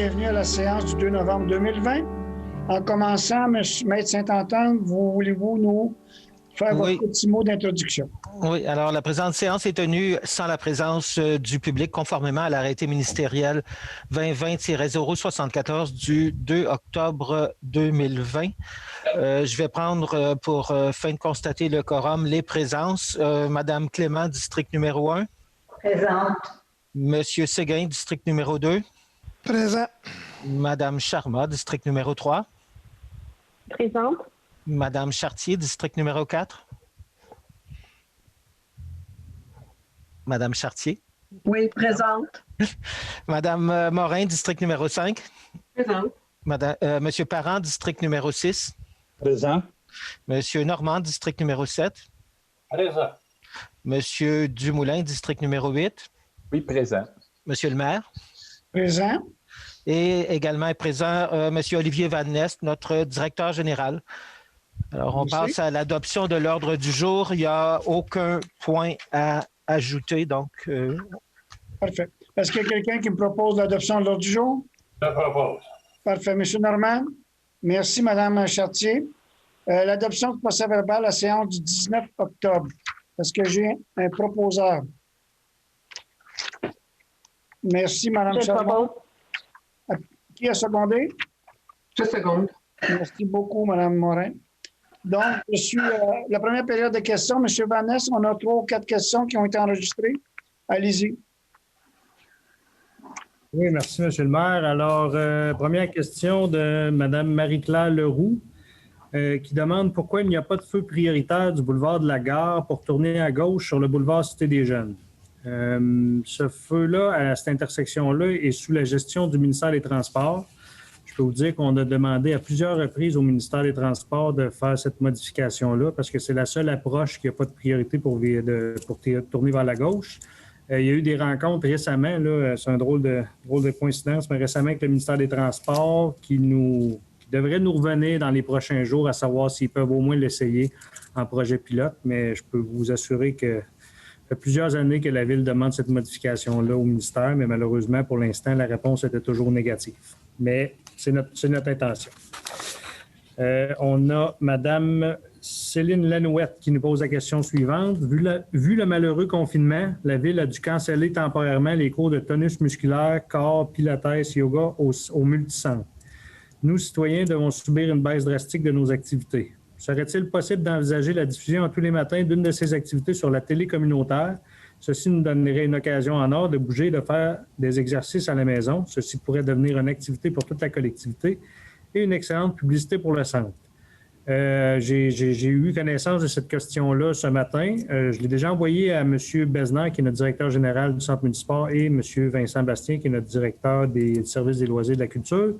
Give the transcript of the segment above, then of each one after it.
Bienvenue à la séance du 2 novembre 2020. En commençant, Maître Saint-Antoine, voulez-vous nous faire votre petit mot d'introduction? Oui, alors la présente séance est tenue sans la présence du public conformément à l'arrêté ministériel 2020-074 du 2 octobre 2020. Je vais prendre pour fin de constater le quorum les présences. Madame Clément, district numéro 1. Présente. Monsieur Séguin, district numéro 2. Présent. Madame Charma, district numéro 3. Présente. Madame Chartier, district numéro 4. Madame Chartier. Oui, présente. Madame Morin, district numéro 5. Présente. Monsieur Parent, district numéro 6. Présent. Monsieur Normand, district numéro 7. Présent. Monsieur Dumoulin, district numéro 8. Oui, présent. Monsieur le maire. Présent. Et également est présent Monsieur Olivier Van Nest, notre directeur général. Alors, on passe à l'adoption de l'ordre du jour. Il n'y a aucun point à ajouter, donc... Parfait. Est-ce qu'il y a quelqu'un qui me propose l'adoption de l'ordre du jour? Je propose. Parfait. Monsieur Normand? Merci, Madame Chartier. L'adoption du procès-verbal à la séance du 19 octobre. Est-ce que j'ai un proposeur? Merci, Madame Chartier. Qui a secondé? Je seconde. Merci beaucoup, Mme Morin. Donc, je suis la première période de questions. Monsieur Van Ness, on a 3 ou 4 questions qui ont été enregistrées. Allez-y. Oui, merci, M. le maire. Alors, première question de Mme Marie-Claire Leroux, qui demande pourquoi il n'y a pas de feu prioritaire du boulevard de la Gare pour tourner à gauche sur le boulevard Cité des Jeunes. Ce feu-là, à cette intersection-là, est sous la gestion du ministère des Transports. Je peux vous dire qu'on a demandé à plusieurs reprises au ministère des Transports de faire cette modification-là parce que c'est la seule approche qui n'a pas de priorité pour tourner vers la gauche. Il y a eu des rencontres récemment, là, c'est un drôle de coïncidence, mais récemment avec le ministère des Transports qui devrait nous revenir dans les prochains jours à savoir s'ils peuvent au moins l'essayer en projet pilote. Mais je peux vous assurer que ça fait plusieurs années que la Ville demande cette modification-là au ministère, mais malheureusement, pour l'instant, la réponse était toujours négative. Mais c'est notre intention. On a Mme Céline Lanouette qui nous pose la question suivante. Vu le malheureux confinement, la Ville a dû canceller temporairement les cours de tonus musculaire, corps, pilates, yoga au multicentre. Nous, citoyens, devons subir une baisse drastique de nos activités. Serait-il possible d'envisager la diffusion tous les matins d'une de ces activités sur la télé communautaire? Ceci nous donnerait une occasion en or de bouger et de faire des exercices à la maison. Ceci pourrait devenir une activité pour toute la collectivité et une excellente publicité pour le centre. J'ai eu connaissance de cette question-là ce matin. Je l'ai déjà envoyé à M. Besner, qui est notre directeur général du Centre municipal, et M. Vincent Bastien, qui est notre directeur des services des loisirs et de la culture.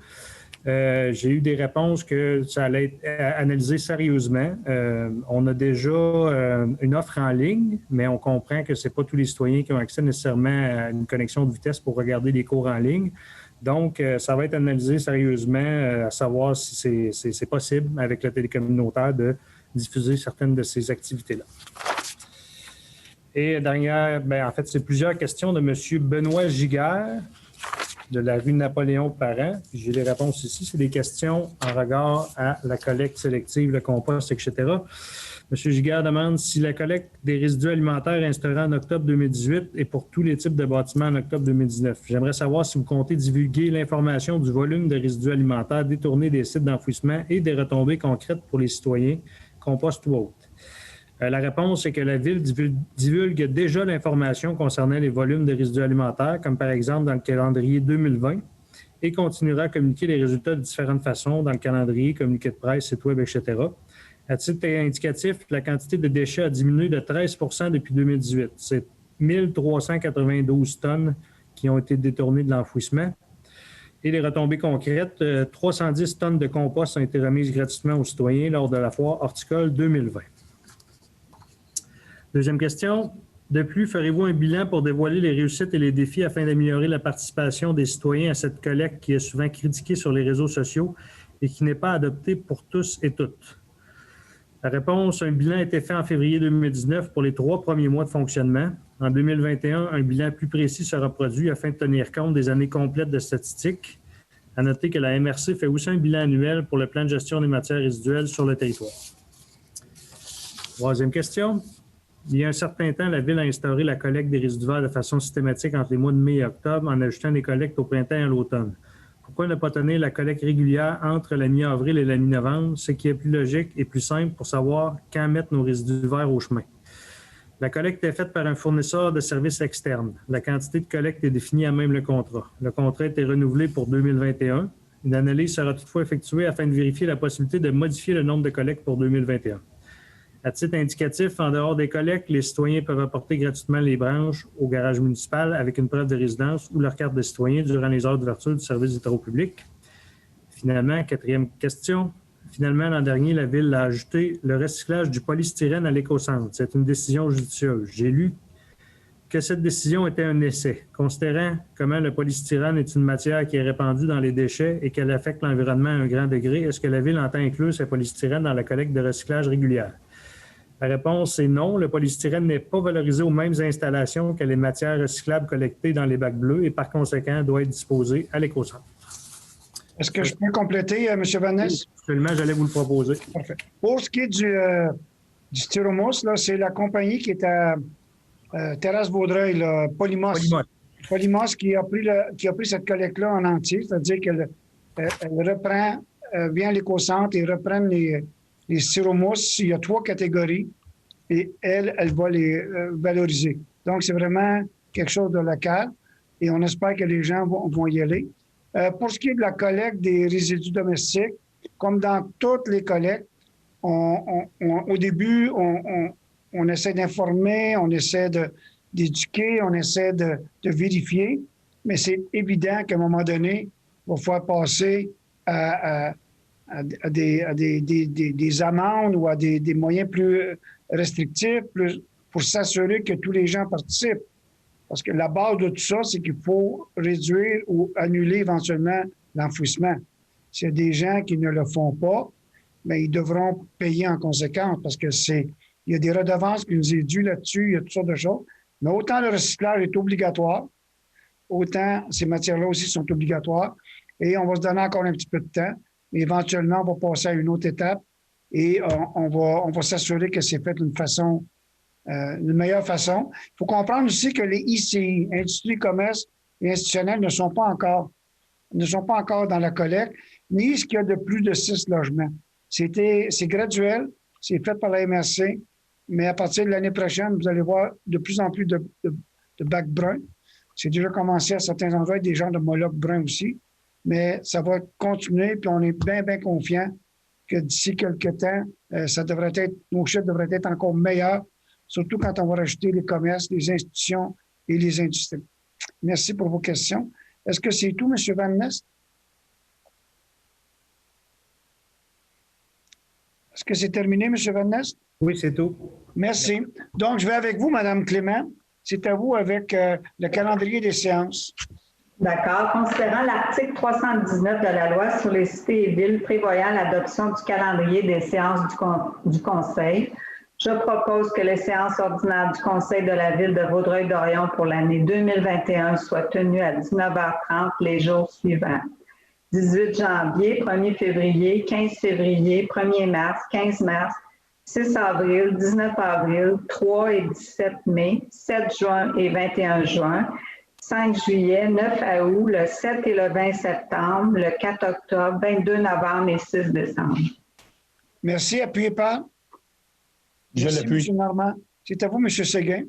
J'ai eu des réponses que ça allait être analysé sérieusement. On a déjà une offre en ligne, mais on comprend que ce n'est pas tous les citoyens qui ont accès nécessairement à une connexion de vitesse pour regarder les cours en ligne. Donc, ça va être analysé sérieusement à savoir si c'est possible avec le télécommunautaire de diffuser certaines de ces activités-là. Et dernière, en fait, c'est plusieurs questions de M. Benoît Giguère, de la rue Napoléon-Parent. J'ai les réponses ici. C'est des questions en regard à la collecte sélective, le compost, etc. M. Giguère demande si la collecte des résidus alimentaires instaurée en octobre 2018 est pour tous les types de bâtiments en octobre 2019. J'aimerais savoir si vous comptez divulguer l'information du volume de résidus alimentaires détournés des sites d'enfouissement et des retombées concrètes pour les citoyens, compost ou autres. La réponse est que la Ville divulgue déjà l'information concernant les volumes de résidus alimentaires, comme par exemple dans le calendrier 2020, et continuera à communiquer les résultats de différentes façons dans le calendrier, communiqué de presse, site web, etc. À titre indicatif, la quantité de déchets a diminué de 13 % depuis 2018. C'est 1392 tonnes qui ont été détournées de l'enfouissement. Et les retombées concrètes, 310 tonnes de compost ont été remises gratuitement aux citoyens lors de la foire horticole 2020. Deuxième question. De plus, ferez-vous un bilan pour dévoiler les réussites et les défis afin d'améliorer la participation des citoyens à cette collecte qui est souvent critiquée sur les réseaux sociaux et qui n'est pas adoptée pour tous et toutes? La réponse, un bilan a été fait en février 2019 pour les 3 premiers mois de fonctionnement. En 2021, un bilan plus précis sera produit afin de tenir compte des années complètes de statistiques. À noter que la MRC fait aussi un bilan annuel pour le plan de gestion des matières résiduelles sur le territoire. Troisième question. Il y a un certain temps, la Ville a instauré la collecte des résidus verts de façon systématique entre les mois de mai et octobre en ajoutant des collectes au printemps et à l'automne. Pourquoi ne pas tenir la collecte régulière entre la mi-avril et la mi-novembre, ce qui est plus logique et plus simple pour savoir quand mettre nos résidus verts au chemin? La collecte est faite par un fournisseur de services externe. La quantité de collecte est définie à même le contrat. Le contrat a été renouvelé pour 2021. Une analyse sera toutefois effectuée afin de vérifier la possibilité de modifier le nombre de collectes pour 2021. À titre indicatif, en dehors des collectes, les citoyens peuvent apporter gratuitement les branches au garage municipal avec une preuve de résidence ou leur carte de citoyen durant les heures d'ouverture du service des travaux publics. Finalement, quatrième question. Finalement, l'an dernier, la Ville a ajouté le recyclage du polystyrène à l'éco-centre. C'est une décision judicieuse. J'ai lu que cette décision était un essai. Considérant comment le polystyrène est une matière qui est répandue dans les déchets et qu'elle affecte l'environnement à un grand degré, est-ce que la Ville entend inclure ce polystyrène dans la collecte de recyclage régulière? La réponse est non. Le polystyrène n'est pas valorisé aux mêmes installations que les matières recyclables collectées dans les bacs bleus et par conséquent doit être disposé à l'éco-centre. Est-ce que je peux compléter, M. Van Ness? Absolument, j'allais vous le proposer. Parfait. Pour ce qui est du styromousse, là, c'est la compagnie qui est à Terrasse Vaudreuil, là, Polymos. Polymos qui a pris cette collecte-là en entier, c'est-à-dire qu'elle reprend, vient à l'éco-centre et reprend les styromousses. Il y a 3 catégories et elle va les valoriser. Donc, c'est vraiment quelque chose de local et on espère que les gens vont y aller. Pour ce qui est de la collecte des résidus domestiques, comme dans toutes les collectes, au début, on essaie d'informer, on essaie d'éduquer, on essaie de vérifier, mais c'est évident qu'à un moment donné, il va falloir passer à des amendes ou à des moyens plus restrictifs pour s'assurer que tous les gens participent. Parce que la base de tout ça, c'est qu'il faut réduire ou annuler éventuellement l'enfouissement. S'il y a des gens qui ne le font pas, mais ils devront payer en conséquence parce que il y a des redevances qui nous est dues là-dessus, il y a toutes sortes de choses. Mais autant le recyclage est obligatoire, autant ces matières-là aussi sont obligatoires. Et on va se donner encore un petit peu de temps. Mais éventuellement, on va passer à une autre étape et on va s'assurer que c'est fait d'une façon, d'une meilleure façon. Il faut comprendre aussi que les ICI, industrie, commerce et institutionnels, ne sont pas encore dans la collecte, ni ce qu'il y a de plus de 6 logements. C'est graduel, c'est fait par la MRC, mais à partir de l'année prochaine, vous allez voir de plus en plus de bacs bruns. C'est déjà commencé à certains endroits, des gens de Moloch bruns aussi, mais ça va continuer, puis on est bien, bien confiant que d'ici quelques temps, nos chiffres devraient être encore meilleurs, surtout quand on va rajouter les commerces, les institutions et les industries. Merci pour vos questions. Est-ce que c'est tout, M. Van Nest? Est-ce que c'est terminé, M. Van Nest? Oui, c'est tout. Merci. Donc, je vais avec vous, Mme Clément. C'est à vous avec le calendrier des séances. D'accord. Considérant l'article 319 de la loi sur les cités et villes prévoyant l'adoption du calendrier des séances du Conseil, je propose que les séances ordinaires du Conseil de la Ville de Vaudreuil-Dorion pour l'année 2021 soient tenues à 19h30 les jours suivants. 18 janvier, 1er février, 15 février, 1er mars, 15 mars, 6 avril, 19 avril, 3 et 17 mai, 7 juin et 21 juin, 5 juillet, 9 août, le 7 et le 20 septembre, le 4 octobre, 22 novembre et 6 décembre. Merci. Appuyez par. Je l'appuie. M. Normand. C'est à vous, M. Séguin.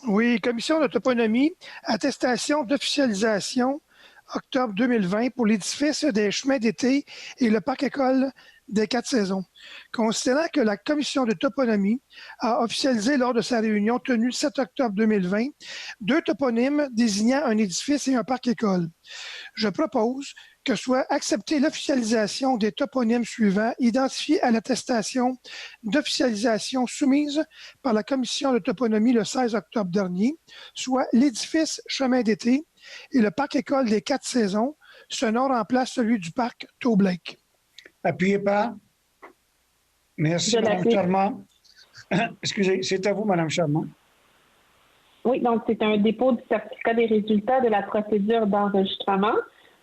Oui, commission de toponymie, attestation d'officialisation, octobre 2020 pour l'édifice des chemins d'été et le parc école des 4 saisons. Considérant que la commission de toponymie a officialisé lors de sa réunion tenue le 7 octobre 2020 2 toponymes désignant un édifice et un parc école, je propose que soit acceptée l'officialisation des toponymes suivants identifiés à l'attestation d'officialisation soumise par la commission de toponymie le 16 octobre dernier, soit l'édifice chemin d'été et le parc école des 4 saisons. Ce nom remplace celui du parc Toblake. Appuyez par. Merci, Mme Charmant. Excusez, c'est à vous, Mme Charmant. Oui, donc c'est un dépôt du certificat des résultats de la procédure d'enregistrement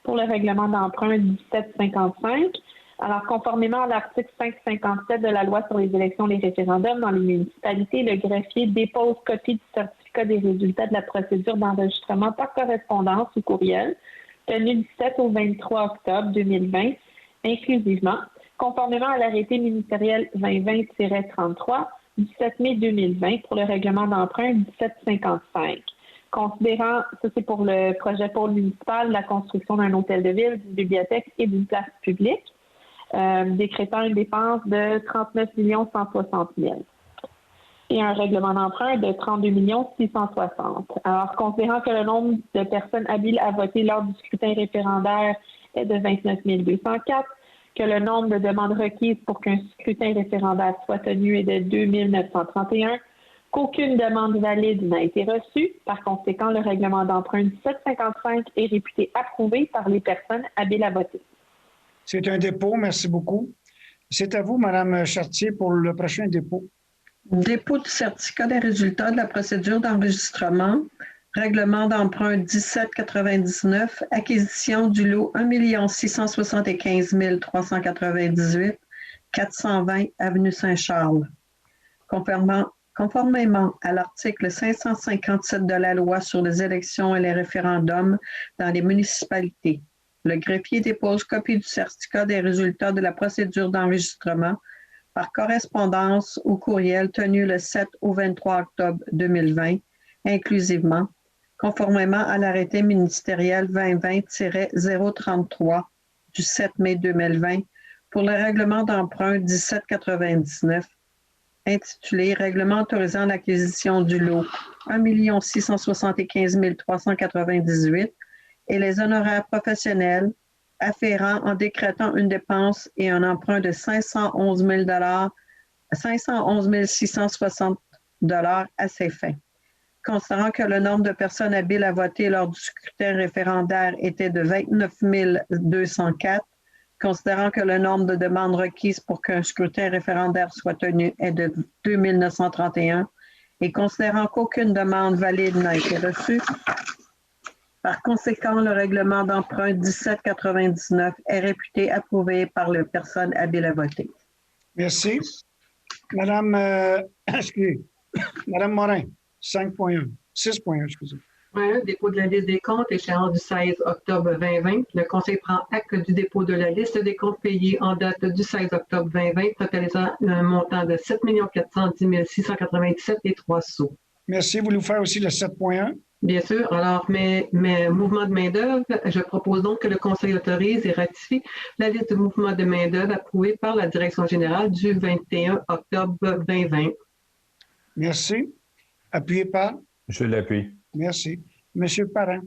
pour le règlement d'emprunt 1755. Alors, conformément à l'article 557 de la loi sur les élections et les référendums dans les municipalités, le greffier dépose copie du certificat des résultats de la procédure d'enregistrement par correspondance ou courriel, tenu du 7 au 23 octobre 2020, inclusivement, conformément à l'arrêté ministériel 2020-33 du 7 mai 2020 pour le règlement d'emprunt 1755. Considérant, ça c'est pour le projet pôle municipal, la construction d'un hôtel de ville, d'une bibliothèque et d'une place publique, décrétant une dépense de 39 160 000 et un règlement d'emprunt de 32 660. Alors, considérant que le nombre de personnes habiles à voter lors du scrutin référendaire est de 29 204, que le nombre de demandes requises pour qu'un scrutin référendaire soit tenu est de 2 931, qu'aucune demande valide n'a été reçue. Par conséquent, le règlement d'emprunt 1755 est réputé approuvé par les personnes habiles à voter. C'est un dépôt. Merci beaucoup. C'est à vous, Mme Chartier, pour le prochain dépôt. Dépôt du certificat des résultats de la procédure d'enregistrement, règlement d'emprunt 1799, acquisition du lot 1 675 398, 420 avenue Saint-Charles. Conformément à l'article 557 de la loi sur les élections et les référendums dans les municipalités, le greffier dépose copie du certificat des résultats de la procédure d'enregistrement par correspondance ou courriel tenu le 7 au 23 octobre 2020, inclusivement, conformément à l'arrêté ministériel 2020-033 du 7 mai 2020 pour le règlement d'emprunt 1799, intitulé Règlement autorisant l'acquisition du lot 1 675 398 et les honoraires professionnels afférents en décrétant une dépense et un emprunt de 511 660 à ces fins. Considérant que le nombre de personnes habiles à voter lors du scrutin référendaire était de 29 204, considérant que le nombre de demandes requises pour qu'un scrutin référendaire soit tenu est de 2 931 et considérant qu'aucune demande valide n'a été reçue, par conséquent, le règlement d'emprunt 1799 est réputé approuvé par les personnes habiles à voter. Merci. Madame Morin, 5.1, 6.1, excusez. Dépôt de la liste des comptes, échéance du 16 octobre 2020. Le Conseil prend acte du dépôt de la liste des comptes payés en date du 16 octobre 2020, totalisant un montant de 7 410 697 et 3 sous. Merci. Voulez-vous faire aussi le 7.1? Bien sûr. Alors, mes mouvements de main-d'œuvre, je propose donc que le Conseil autorise et ratifie la liste de mouvements de main-d'œuvre approuvée par la Direction générale du 21 octobre 2020. Merci. Appuyé par? Je l'appuie. Merci. Monsieur Parent.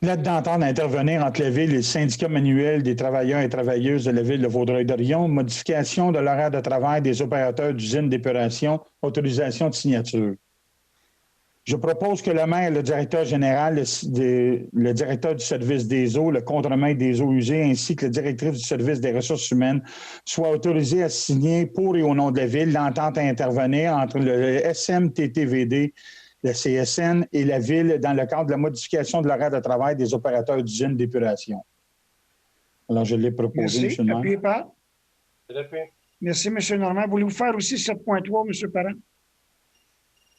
Lettre d'entente à intervenir entre la Ville et le syndicat manuel des travailleurs et travailleuses de la Ville de Vaudreuil-Dorion, modification de l'horaire de travail des opérateurs d'usines d'épuration, autorisation de signature. Je propose que le maire, le directeur général, le directeur du service des eaux, le contremaître des eaux usées, ainsi que la directrice du service des ressources humaines soient autorisés à signer pour et au nom de la Ville l'entente à intervenir entre le SMTTVD, le CSN et la Ville dans le cadre de la modification de l'horaire de travail des opérateurs d'usines d'épuration. Alors, je l'ai proposé, Merci. M. le maire. Appuyé par? Je l'appuie. Merci, M. Normand. Voulez-vous faire aussi 7.3, M. Parent?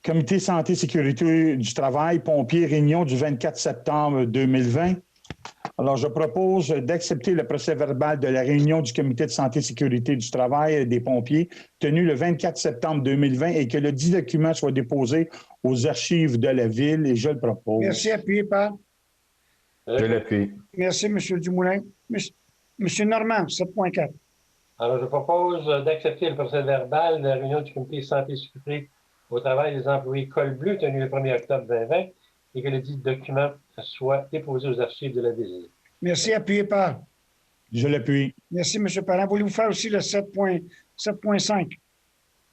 Comité santé sécurité du travail, pompiers, réunion du 24 septembre 2020. Alors, je propose d'accepter le procès-verbal de la réunion du comité de santé sécurité du travail des pompiers tenue le 24 septembre 2020 et que le dit document soit déposé aux archives de la Ville et je le propose. Merci. Appuyé par? Je l'appuie. Merci, M. Dumoulin. M. Normand, 7.4. Alors, je propose d'accepter le procès-verbal de la réunion du comité santé sécurité au travail des employés col bleu tenu le 1er octobre 2020 et que le dit document soit déposé aux archives de la Ville. Merci. Appuyé par? Je l'appuie. Merci, M. Parent. Voulez-vous faire aussi le 7.5?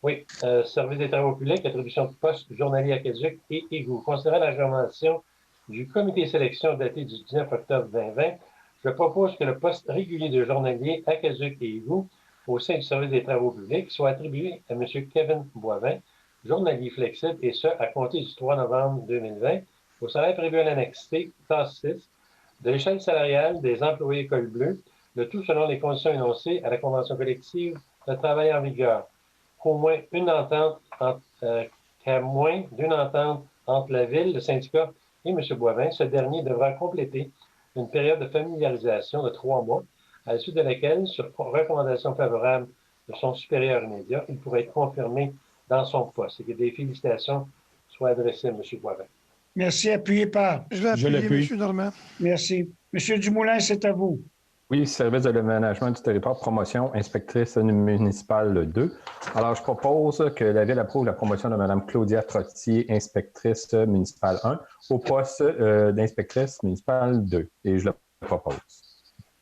Oui. Service des travaux publics, attribution de postes journaliers à Québec et égouts. Considérant la réformation du comité sélection daté du 19 octobre 2020, je propose que le poste régulier de journalier à Québec et égouts au sein du service des travaux publics soit attribué à M. Kevin Boivin, journalier flexible, et ce, à compter du 3 novembre 2020, au salaire prévu à l'annexe T, classe 6, de l'échelle salariale des employés col bleu, le tout selon les conditions énoncées à la convention collective de travail en vigueur, qu'à moins d'une entente entre la Ville, le syndicat et M. Boivin. Ce dernier devra compléter une période de familiarisation de 3 mois, à la suite de laquelle, sur recommandation favorable de son supérieur immédiat, il pourrait être confirmé dans son poste et que des félicitations soient adressées à M. Boivin. Merci. Appuyé par. Je vais appuyer, M. Normand. Merci. M. Dumoulin, c'est à vous. Oui, service de l'aménagement du territoire, promotion, inspectrice municipale 2. Alors, je propose que la Ville approuve la promotion de Mme Claudia Trottier, inspectrice municipale 1, au poste d'inspectrice municipale 2. Et je le propose.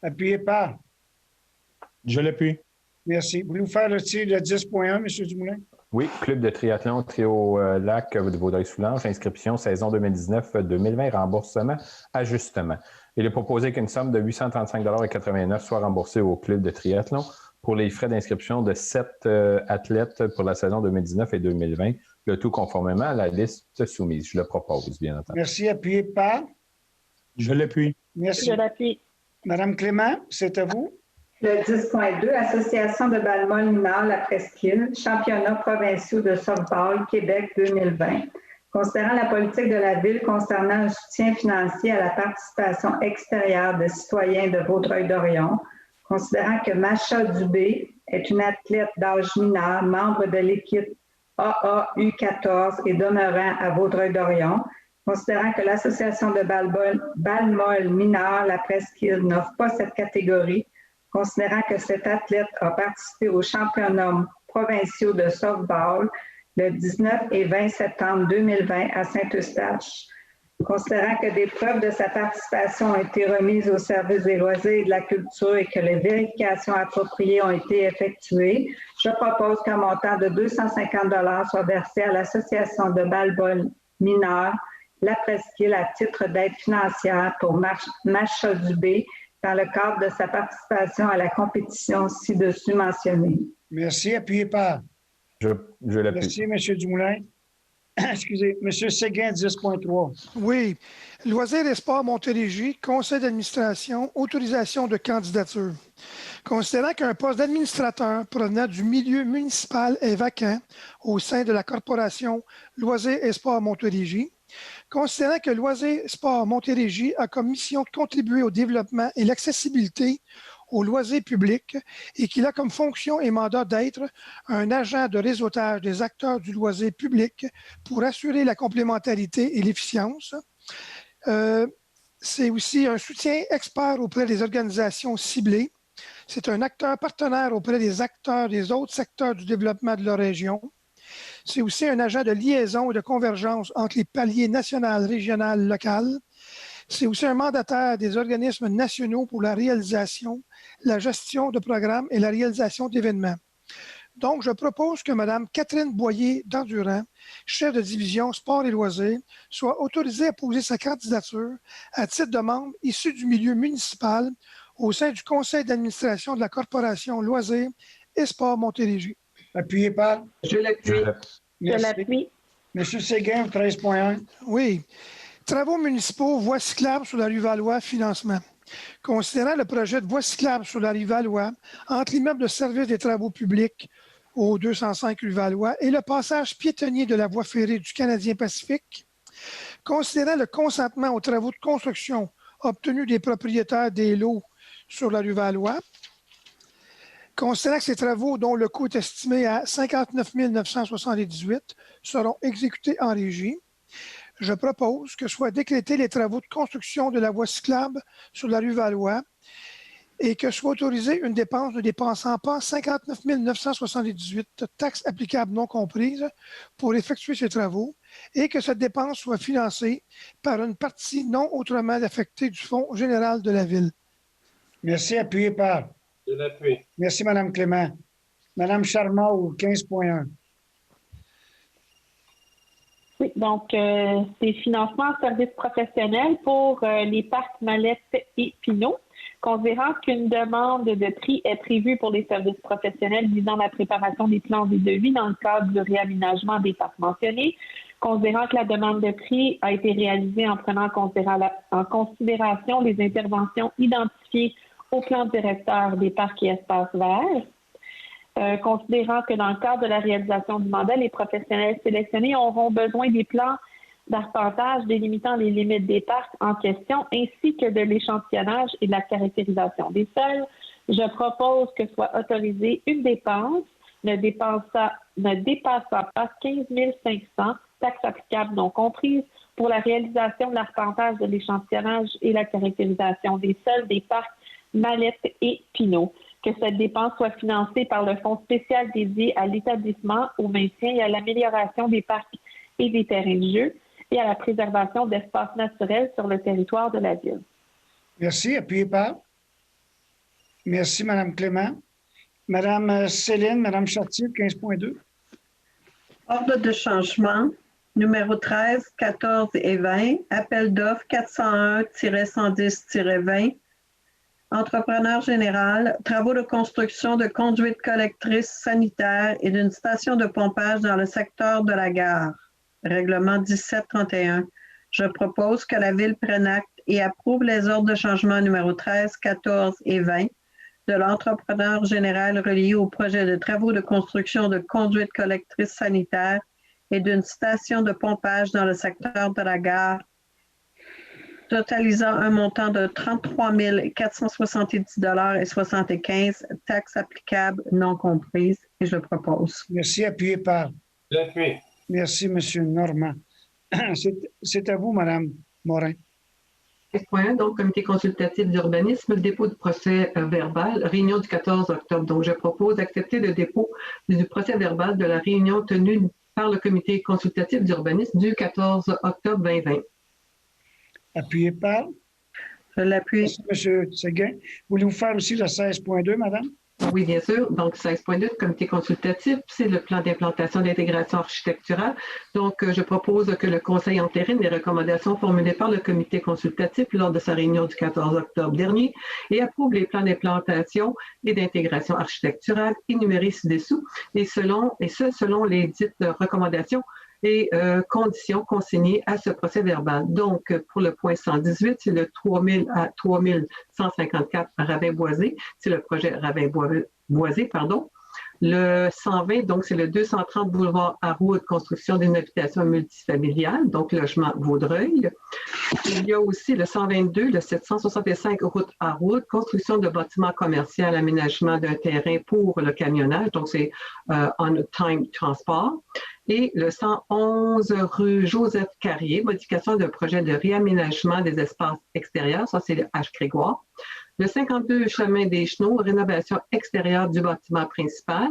Appuyé par. Je l'appuie. Merci. Voulez-vous faire le tir de 10.1, M. Dumoulin? Oui, club de triathlon Trio-Lac de Vaudreuil-Soulanges, inscription saison 2019-2020, remboursement, ajustement. Il est proposé qu'une somme de 835,89 $ soit remboursée au club de triathlon pour les frais d'inscription de 7 athlètes pour la saison 2019 et 2020, le tout conformément à la liste soumise. Je le propose, bien entendu. Merci. Appuyé par. Je l'appuie. Merci. Je l'appuie. Madame Clément, c'est à vous. Le 10.2, Association de balle-molle mineur La Presqu'île, championnats provinciaux de softball Québec 2020. Considérant la politique de la Ville concernant un soutien financier à la participation extérieure de citoyens de Vaudreuil-Dorion, considérant que Macha Dubé est une athlète d'âge mineur, membre de l'équipe AAU14 et demeurant à Vaudreuil-Dorion, considérant que l'Association de balle-molle mineur La Presqu'île n'offre pas cette catégorie, considérant que cet athlète a participé aux championnats provinciaux de softball le 19 et 20 septembre 2020 à Saint-Eustache, considérant que des preuves de sa participation ont été remises au service des loisirs et de la culture et que les vérifications appropriées ont été effectuées, je propose qu'un montant de 250 $ soit versé à l'Association de balle-molle mineur La Presqu'île à titre d'aide financière pour Macha Dubé dans le cadre de sa participation à la compétition ci-dessus mentionnée. Merci. Appuyé par. Je l'appuie. Merci, M. Dumoulin. Excusez, M. Séguin, 10.3. Oui. Loisirs et sports Montérégie, conseil d'administration, autorisation de candidature. Considérant qu'un poste d'administrateur provenant du milieu municipal est vacant au sein de la corporation Loisirs et sports Montérégie, considérant que Loisirs et sports Montérégie a comme mission de contribuer au développement et l'accessibilité aux loisirs publics et qu'il a comme fonction et mandat d'être un agent de réseautage des acteurs du loisir public pour assurer la complémentarité et l'efficience. C'est aussi un soutien expert auprès des organisations ciblées. C'est un acteur partenaire auprès des acteurs des autres secteurs du développement de la région. C'est aussi un agent de liaison et de convergence entre les paliers national, régional, local. C'est aussi un mandataire des organismes nationaux pour la réalisation, la gestion de programmes et la réalisation d'événements. Donc, je propose que Mme Catherine Boyer d'Endurant, chef de division sport et loisirs, soit autorisée à poser sa candidature à titre de membre issu du milieu municipal au sein du conseil d'administration de la corporation Loisirs et Sport Montérégie. Appuyé par. Je l'appuie. Je l'appuie. M. Séguin, 13.1. Oui. Travaux municipaux, voies cyclables sur la rue Valois, financement. Considérant le projet de voie cyclable sur la rue Valois, entre l'immeuble de service des travaux publics au 205 rue Valois et le passage piétonnier de la voie ferrée du Canadien Pacifique, considérant le consentement aux travaux de construction obtenus des propriétaires des lots sur la rue Valois, considérant que ces travaux, dont le coût est estimé à 59 978, seront exécutés en régie, je propose que soient décrétés les travaux de construction de la voie cyclable sur la rue Valois et que soit autorisée une dépense ne dépassant pas 59 978, taxes applicables non comprises, pour effectuer ces travaux et que cette dépense soit financée par une partie non autrement affectée du Fonds général de la Ville. Merci. Appuyé par. Je l'appuie. Merci, Mme Clément. Mme Charmot, 15.1. Oui, donc c'est financement en services professionnels pour les parcs Mallette et Pinot. Considérant qu'une demande de prix est prévue pour les services professionnels visant la préparation des plans et devis dans le cadre du réaménagement des parcs mentionnés, Considérant que la demande de prix a été réalisée en prenant en considération les interventions identifiées au plan directeur des parcs et espaces verts, considérant que dans le cadre de la réalisation du mandat, les professionnels sélectionnés auront besoin des plans d'arpentage délimitant les limites des parcs en question, ainsi que de l'échantillonnage et de la caractérisation des sols, je propose que soit autorisée une dépense ne dépassant pas 15 500, taxes applicables non comprises, pour la réalisation de l'arpentage, de l'échantillonnage et la caractérisation des sols des parcs Mallette et Pinot. Que cette dépense soit financée par le fonds spécial dédié à l'établissement, au maintien et à l'amélioration des parcs et des terrains de jeu et à la préservation d'espaces naturels sur le territoire de la ville. Merci. Appuyez par. Merci, Mme Clément. Mme Céline, Mme Chartier, 15.2. Ordre de changement, numéro 13, 14 et 20, appel d'offres 401-110-20, entrepreneur général, travaux de construction de conduites collectrices sanitaires et d'une station de pompage dans le secteur de la gare. Règlement 1731. Je propose que la Ville prenne acte et approuve les ordres de changement numéro 13, 14 et 20 de l'entrepreneur général relié au projet de travaux de construction de conduites collectrices sanitaires et d'une station de pompage dans le secteur de la gare, totalisant un montant de 33 470,75 $, taxes applicables non comprises, et je propose. Merci. Appuyé par. J'appuie. Merci, M. Normand. C'est à vous, Mme Morin. Point, donc, comité consultatif d'urbanisme, dépôt du procès verbal, réunion du 14 octobre. Donc, je propose d'accepter le dépôt du procès verbal de la réunion tenue par le comité consultatif d'urbanisme du 14 octobre 2020. Appuyé par. Je l'appuie. Merci, M. Séguin. Voulez-vous faire aussi le 16.2, Madame? Oui, bien sûr. Donc, 16.2, comité consultatif, c'est le plan d'implantation d'intégration architecturale. Donc, je propose que le Conseil entérine les recommandations formulées par le comité consultatif lors de sa réunion du 14 octobre dernier et approuve les plans d'implantation et d'intégration architecturale énumérés ci-dessous, et selon les dites recommandations et conditions consignées à ce procès verbal. Donc, pour le point 118, c'est le 3000 à 3154 Ravin-Boisé, c'est le projet Ravin-Boisé, pardon. Le 120, donc, c'est le 230 boulevard Harwood, construction d'une habitation multifamiliale, donc logement Vaudreuil. Il y a aussi le 122, le 765 route Harwood, construction de bâtiments commerciaux, aménagement d'un terrain pour le camionnage, donc c'est on-time transport. Et le 111 rue Joseph Carrier, modification d'un projet de réaménagement des espaces extérieurs, ça c'est le H-Grégoire. Le 52 chemin des Chenaux, rénovation extérieure du bâtiment principal.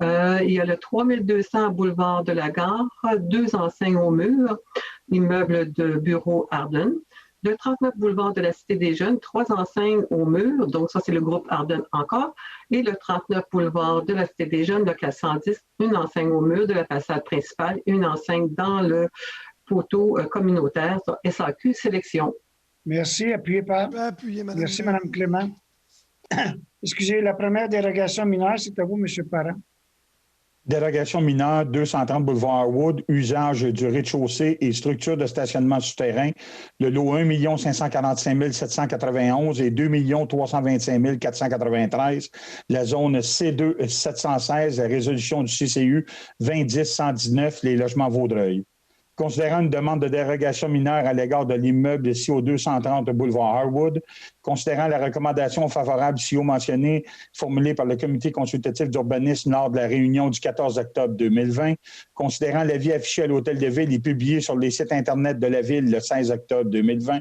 Il y a le 3200 boulevard de la Gare, 2 enseignes au mur, immeuble de bureau Arden. Le 39 boulevard de la Cité des Jeunes, 3 enseignes au mur, donc ça c'est le groupe Arden encore. Et le 39 boulevard de la Cité des Jeunes, local 110, une enseigne au mur de la façade principale, une enseigne dans le poteau communautaire, SAQ Sélection. Merci. Appuyé par. Appuyé, Mme. Merci, Mme Clément. Excusez, la première dérogation mineure, c'est à vous, M. Parent. Dérogation mineure, 230 boulevard Harwood, usage du rez-de-chaussée et structure de stationnement souterrain. Le lot 1 545 791 et 2 325 493. La zone C2 716, la résolution du CCU 2010-119, les logements Vaudreuil. Considérant une demande de dérogation mineure à l'égard de l'immeuble CO 230 boulevard Harwood, considérant la recommandation favorable ci-haut mentionnée formulée par le comité consultatif d'urbanisme lors de la réunion du 14 octobre 2020, considérant l'avis affiché à l'Hôtel de Ville et publié sur les sites Internet de la Ville le 16 octobre 2020,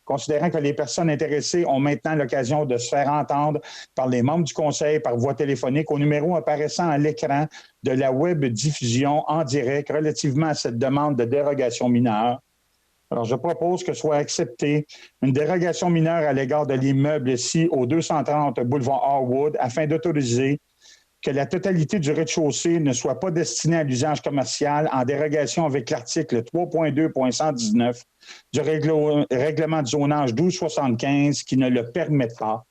considérant que les personnes intéressées ont maintenant l'occasion de se faire entendre par les membres du Conseil par voie téléphonique au numéro apparaissant à l'écran de la web diffusion en direct relativement à cette demande de dérogation mineure. Alors, je propose que soit acceptée une dérogation mineure à l'égard de l'immeuble ici au 230 boulevard Harwood afin d'autoriser que la totalité du rez-de-chaussée ne soit pas destinée à l'usage commercial en dérogation avec l'article 3.2.119 du règlement de zonage 1275 qui ne le permet pas.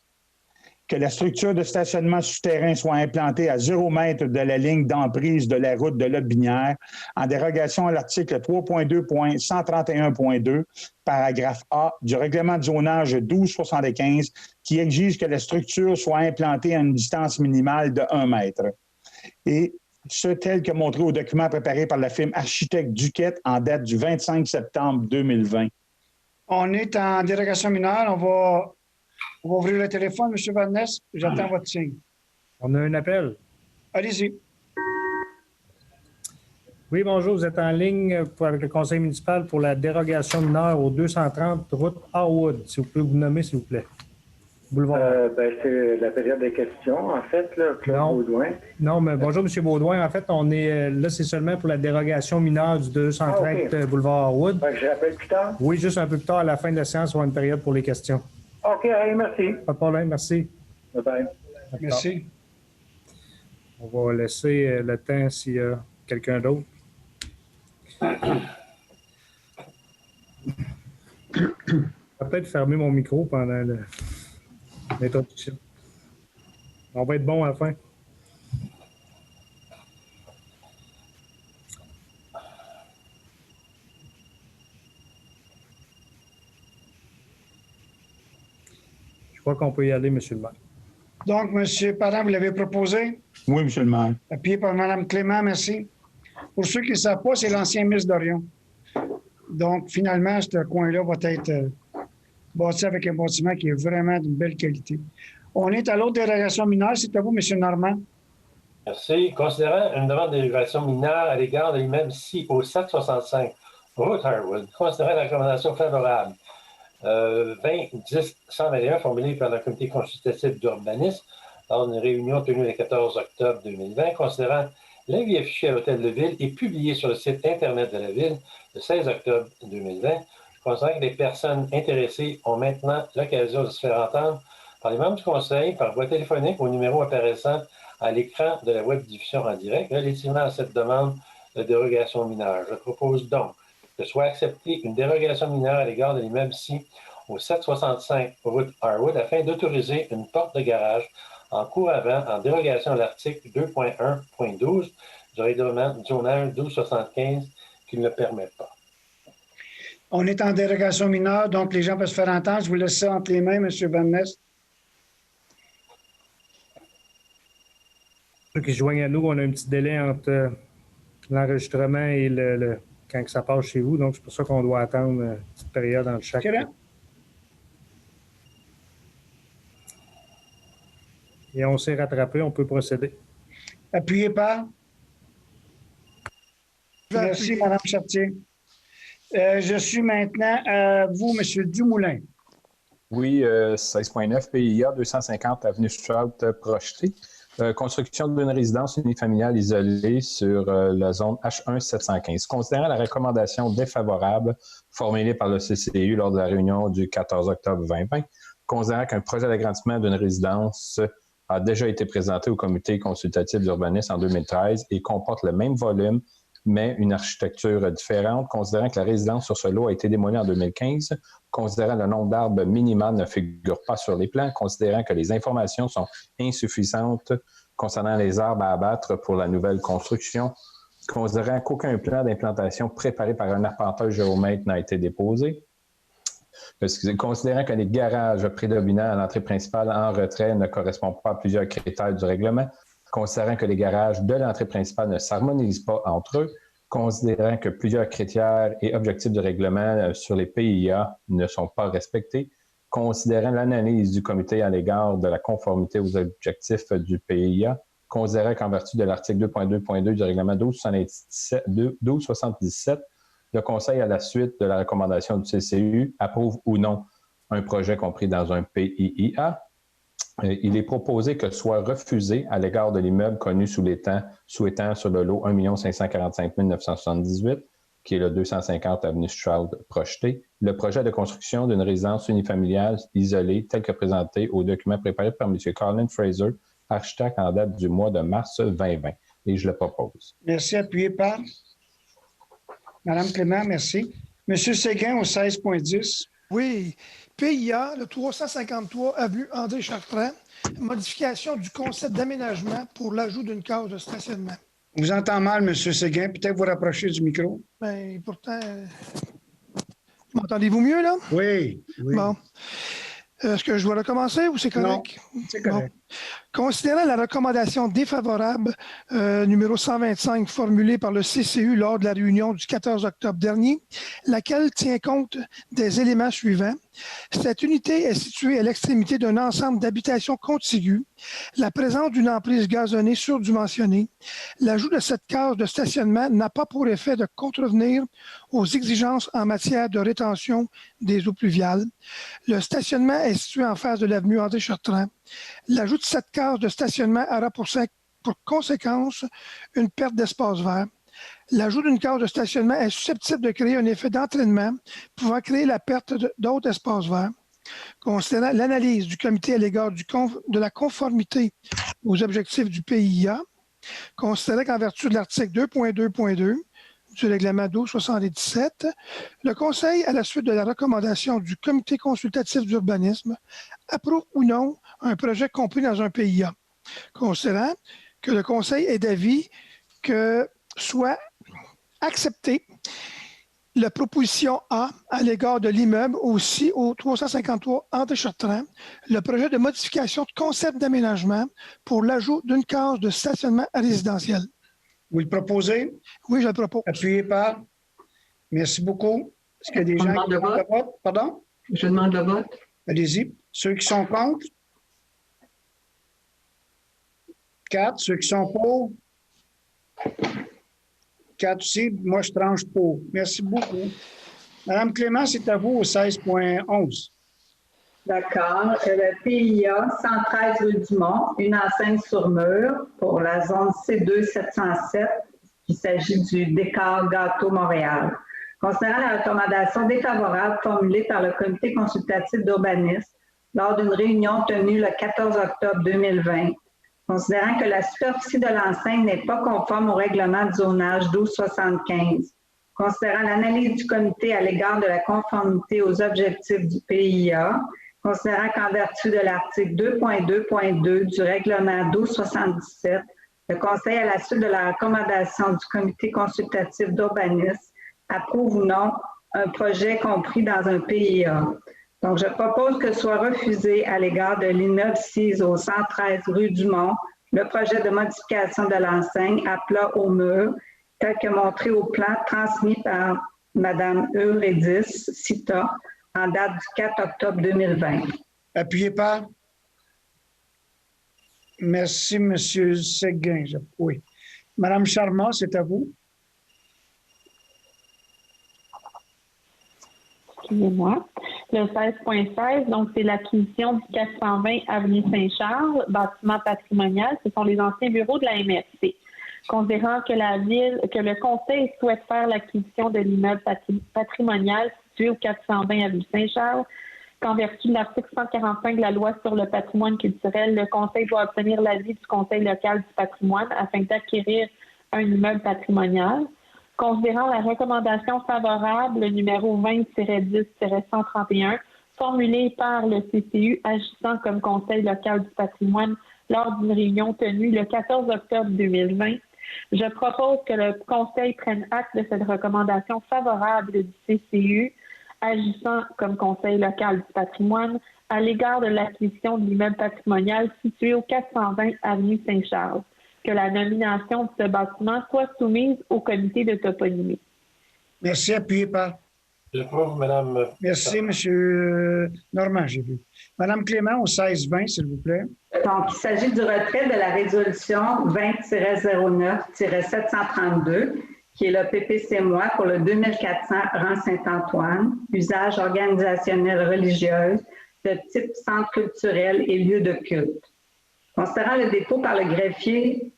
que la structure de stationnement souterrain soit implantée à 0 mètre de la ligne d'emprise de la route de Lotbinière, en dérogation à l'article 3.2.131.2, paragraphe A du règlement de zonage 1275, qui exige que la structure soit implantée à une distance minimale de 1 mètre. Et ce tel que montré au document préparé par la firme Architecte Duquette en date du 25 septembre 2020. On est en dérogation mineure. On va ouvrir le téléphone, M. Van Ness. J'attends votre signe. On a un appel. Allez-y. Oui, bonjour. Vous êtes en ligne avec le conseil municipal pour la dérogation mineure au 230 route Harwood. Si vous pouvez vous nommer, s'il vous plaît. Boulevard. C'est la période des questions, en fait, là, Claude Baudouin. Non, mais bonjour, M. Baudouin. En fait, on est là, c'est seulement pour la dérogation mineure du 230 boulevard Harwood. Je rappelle plus tard? Oui, juste un peu plus tard, à la fin de la séance, on aura une période pour les questions. OK, allez, merci. Pas de problème, merci. Bye-bye. Merci. On va laisser le temps s'il y a quelqu'un d'autre. Je vais peut-être fermer mon micro pendant l'introduction. On va être bon à la fin. Je crois qu'on peut y aller, M. le maire. Donc, M. Parent, vous l'avez proposé? Oui, M. le maire. Appuyé par Mme Clément, merci. Pour ceux qui ne savent pas, c'est l'ancien Miss d'Orion. Donc, finalement, ce coin-là va être bâti avec un bâtiment qui est vraiment d'une belle qualité. On est à l'autre dérogation mineure. C'est à vous, M. Normand. Merci. Considérant une demande de dérogation mineure à l'égard de l'immeuble ci au 765 route Harwood, considérant la recommandation favorable 20-10-121 formulée par le comité consultatif d'urbanisme lors d'une réunion tenue le 14 octobre 2020, considérant l'avis affiché à l'Hôtel de Ville et publié sur le site Internet de la Ville le 16 octobre 2020, considérant que les personnes intéressées ont maintenant l'occasion de se faire entendre par les membres du Conseil par voie téléphonique au numéro apparaissant à l'écran de la web diffusion en direct relativement à cette demande de dérogation mineure. Je propose donc que soit acceptée une dérogation mineure à l'égard de l'immeuble ci au 765 route Harwood afin d'autoriser une porte de garage en cours avant en dérogation à l'article 2.1.12 du règlement du zonage 1275 qui ne le permet pas. On est en dérogation mineure, donc les gens peuvent se faire entendre. Je vous laisse ça entre les mains, M. Van Ness. Ceux qui se joignent à nous, on a un petit délai entre l'enregistrement et quand ça passe chez vous. Donc, c'est pour ça qu'on doit attendre une petite période entre chaque. Et on s'est rattrapé, on peut procéder. Appuyé par? Merci, Mme Chartier. Je suis maintenant à vous, M. Dumoulin. Oui, 16.9 PIA 250 avenue Strout projeté. Construction d'une résidence unifamiliale isolée sur la zone H1 715. Considérant la recommandation défavorable formulée par le CCU lors de la réunion du 14 octobre 2020, considérant qu'un projet d'agrandissement d'une résidence a déjà été présenté au comité consultatif d'urbanisme en 2013 et comporte le même volume, mais une architecture différente, considérant que la résidence sur ce lot a été démolie en 2015, considérant le nombre d'arbres minimal ne figure pas sur les plans, considérant que les informations sont insuffisantes concernant les arbres à abattre pour la nouvelle construction, considérant qu'aucun plan d'implantation préparé par un arpenteur géomètre n'a été déposé, considérant que les garages prédominants à l'entrée principale en retrait ne correspondent pas à plusieurs critères du règlement, considérant que les garages de l'entrée principale ne s'harmonisent pas entre eux, considérant que plusieurs critères et objectifs du règlement sur les PIA ne sont pas respectés, considérant l'analyse du comité à l'égard de la conformité aux objectifs du PIA, considérant qu'en vertu de l'article 2.2.2 du règlement 1277, le Conseil, à la suite de la recommandation du CCU, approuve ou non un projet compris dans un PIIA. Il est proposé que soit refusé à l'égard de l'immeuble connu sous l'étang sur le lot 1 545 978, qui est le 250 avenue Stroud projeté, le projet de construction d'une résidence unifamiliale isolée tel que présenté au document préparé par M. Colin Fraser, architecte en date du mois de mars 2020. Et je le propose. Merci. Appuyé par? Mme Clément, merci. M. Séguin au 16.10. Oui. PIA, le 353 avenue André Chartrand, modification du concept d'aménagement pour l'ajout d'une case de stationnement. On vous entend mal, M. Séguin. Peut-être vous rapprocher du micro. Bien, pourtant, m'entendez-vous mieux, là? Oui. Bon. Est-ce que je dois recommencer ou c'est correct? Non, c'est correct. Bon. Considérant la recommandation défavorable numéro 125 formulée par le CCU lors de la réunion du 14 octobre dernier, laquelle tient compte des éléments suivants. Cette unité est située à l'extrémité d'un ensemble d'habitations contiguës, la présence d'une emprise gazonnée surdimensionnée. L'ajout de cette case de stationnement n'a pas pour effet de contrevenir aux exigences en matière de rétention des eaux pluviales. Le stationnement est situé en face de l'avenue André Chartrand. L'ajout de cette case de stationnement aura pour conséquence une perte d'espace vert. L'ajout d'une case de stationnement est susceptible de créer un effet d'entraînement pouvant créer la perte d'autres espaces verts. Considérant l'analyse du comité à l'égard de la conformité aux objectifs du PIA, considérant qu'en vertu de l'article 2.2.2 du règlement 1277, le Conseil, à la suite de la recommandation du comité consultatif d'urbanisme, approuve ou non un projet compris dans un PIA, considérant que le Conseil est d'avis que soit acceptée la proposition A à l'égard de l'immeuble aussi au 353 André Chartrand, le projet de modification de concept d'aménagement pour l'ajout d'une case de stationnement résidentiel. Vous le proposez? Oui, je le propose. Appuyé par. Merci beaucoup. Est-ce qu'il y a des gens qui demandent le vote? Pardon? Je demande le vote. Allez-y. Ceux qui sont contre? 4. Ceux qui sont pour? 4 aussi. Moi, je tranche pour. Merci beaucoup. Madame Clément, c'est à vous au 16.11. D'accord. Le PIA, 113 rue du Mont, une enseigne sur mur pour la zone C2 707. Il s'agit du Décor Gâteau Montréal. Considérant la recommandation défavorable formulée par le comité consultatif d'urbanisme lors d'une réunion tenue le 14 octobre 2020, considérant que la superficie de l'enseigne n'est pas conforme au règlement de zonage 1275, considérant l'analyse du comité à l'égard de la conformité aux objectifs du PIA, considérant qu'en vertu de l'article 2.2.2 du règlement 1277, le Conseil, à la suite de la recommandation du comité consultatif d'urbanisme, approuve ou non un projet compris dans un PIA. Donc, je propose que soit refusé à l'égard de l'immeuble 6 au 113 rue du Mont le projet de modification de l'enseigne à plat au mur, tel que montré au plan transmis par Mme Eurydice Cita en date du 4 octobre 2020. Appuyé par. Merci, M. Séguin. Oui. Mme Charmant, c'est à vous. Excusez-moi. Le 16.16, donc c'est l'acquisition du 420 avenue Saint-Charles, bâtiment patrimonial. Ce sont les anciens bureaux de la MRC. Considérant que le Conseil souhaite faire l'acquisition de l'immeuble patrimonial situé au 420 avenue Saint-Charles, qu'en vertu de l'article 145 de la loi sur le patrimoine culturel, le Conseil doit obtenir l'avis du Conseil local du patrimoine afin d'acquérir un immeuble patrimonial. Considérant la recommandation favorable numéro 20-10-131 formulée par le CCU agissant comme Conseil local du patrimoine lors d'une réunion tenue le 14 octobre 2020, je propose que le Conseil prenne acte de cette recommandation favorable du CCU agissant comme Conseil local du patrimoine à l'égard de l'acquisition de l'immeuble patrimonial situé au 420 avenue Saint-Charles, que la nomination de ce bâtiment soit soumise au comité de toponymie. Merci, appuyé par. J'approuve, Mme. Merci, M. Normand, j'ai vu. Mme Clément, au 16-20, s'il vous plaît. Donc, il s'agit du retrait de la résolution 20-09-732, qui est le PPC-moi pour le 2400 rang Saint-Antoine, usage organisationnel religieuse de type centre culturel et lieu de culte. Considérant le dépôt par le greffier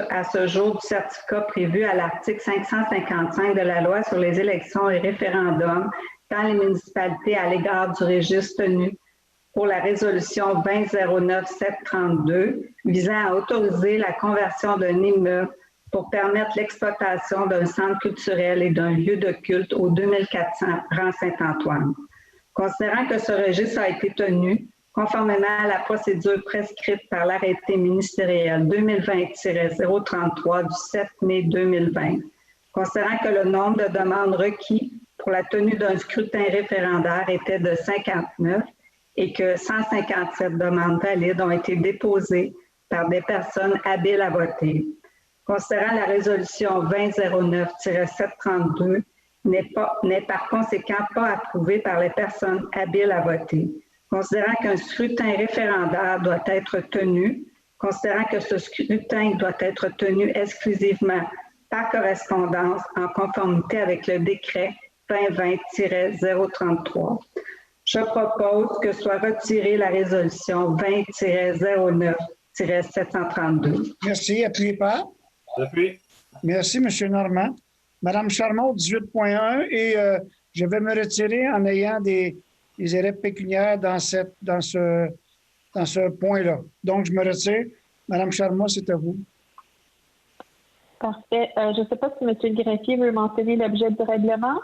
à ce jour du certificat prévu à l'article 555 de la loi sur les élections et référendums dans les municipalités à l'égard du registre tenu pour la résolution 20-09-732 visant à autoriser la conversion d'un immeuble pour permettre l'exploitation d'un centre culturel et d'un lieu de culte au 2400 rang Saint-Antoine. Considérant que ce registre a été tenu conformément à la procédure prescrite par l'arrêté ministériel 2020-033 du 7 mai 2020, considérant que le nombre de demandes requis pour la tenue d'un scrutin référendaire était de 59 et que 157 demandes valides ont été déposées par des personnes habiles à voter. Considérant la résolution 2009-732 n'est par conséquent pas approuvée par les personnes habiles à voter. Considérant qu'un scrutin référendaire doit être tenu, considérant que ce scrutin doit être tenu exclusivement par correspondance en conformité avec le décret 2020-033. Je propose que soit retirée la résolution 20-09-732. Merci. Appuyez par. J'appuie. Merci, M. Normand. Mme Charmot, 18.1, et je vais me retirer en ayant des erreurs pécuniaires dans ce point-là. Donc, je me retire. Mme Charmot, c'est à vous. Parfait. Je ne sais pas si M. le greffier veut mentionner l'objet du règlement.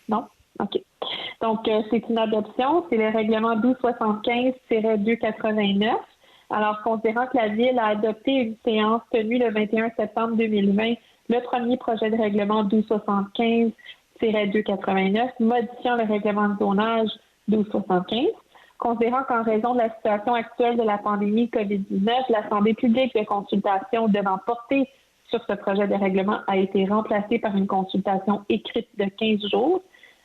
Non? OK. Donc, c'est une adoption. C'est le règlement 1275-289. Alors, considérant que la Ville a adopté une séance tenue le 21 septembre 2020, le premier projet de règlement 1275-289, modifiant le règlement de zonage 1275, considérant qu'en raison de la situation actuelle de la pandémie COVID-19, l'Assemblée publique de consultation devant porter sur ce projet de règlement a été remplacée par une consultation écrite de 15 jours,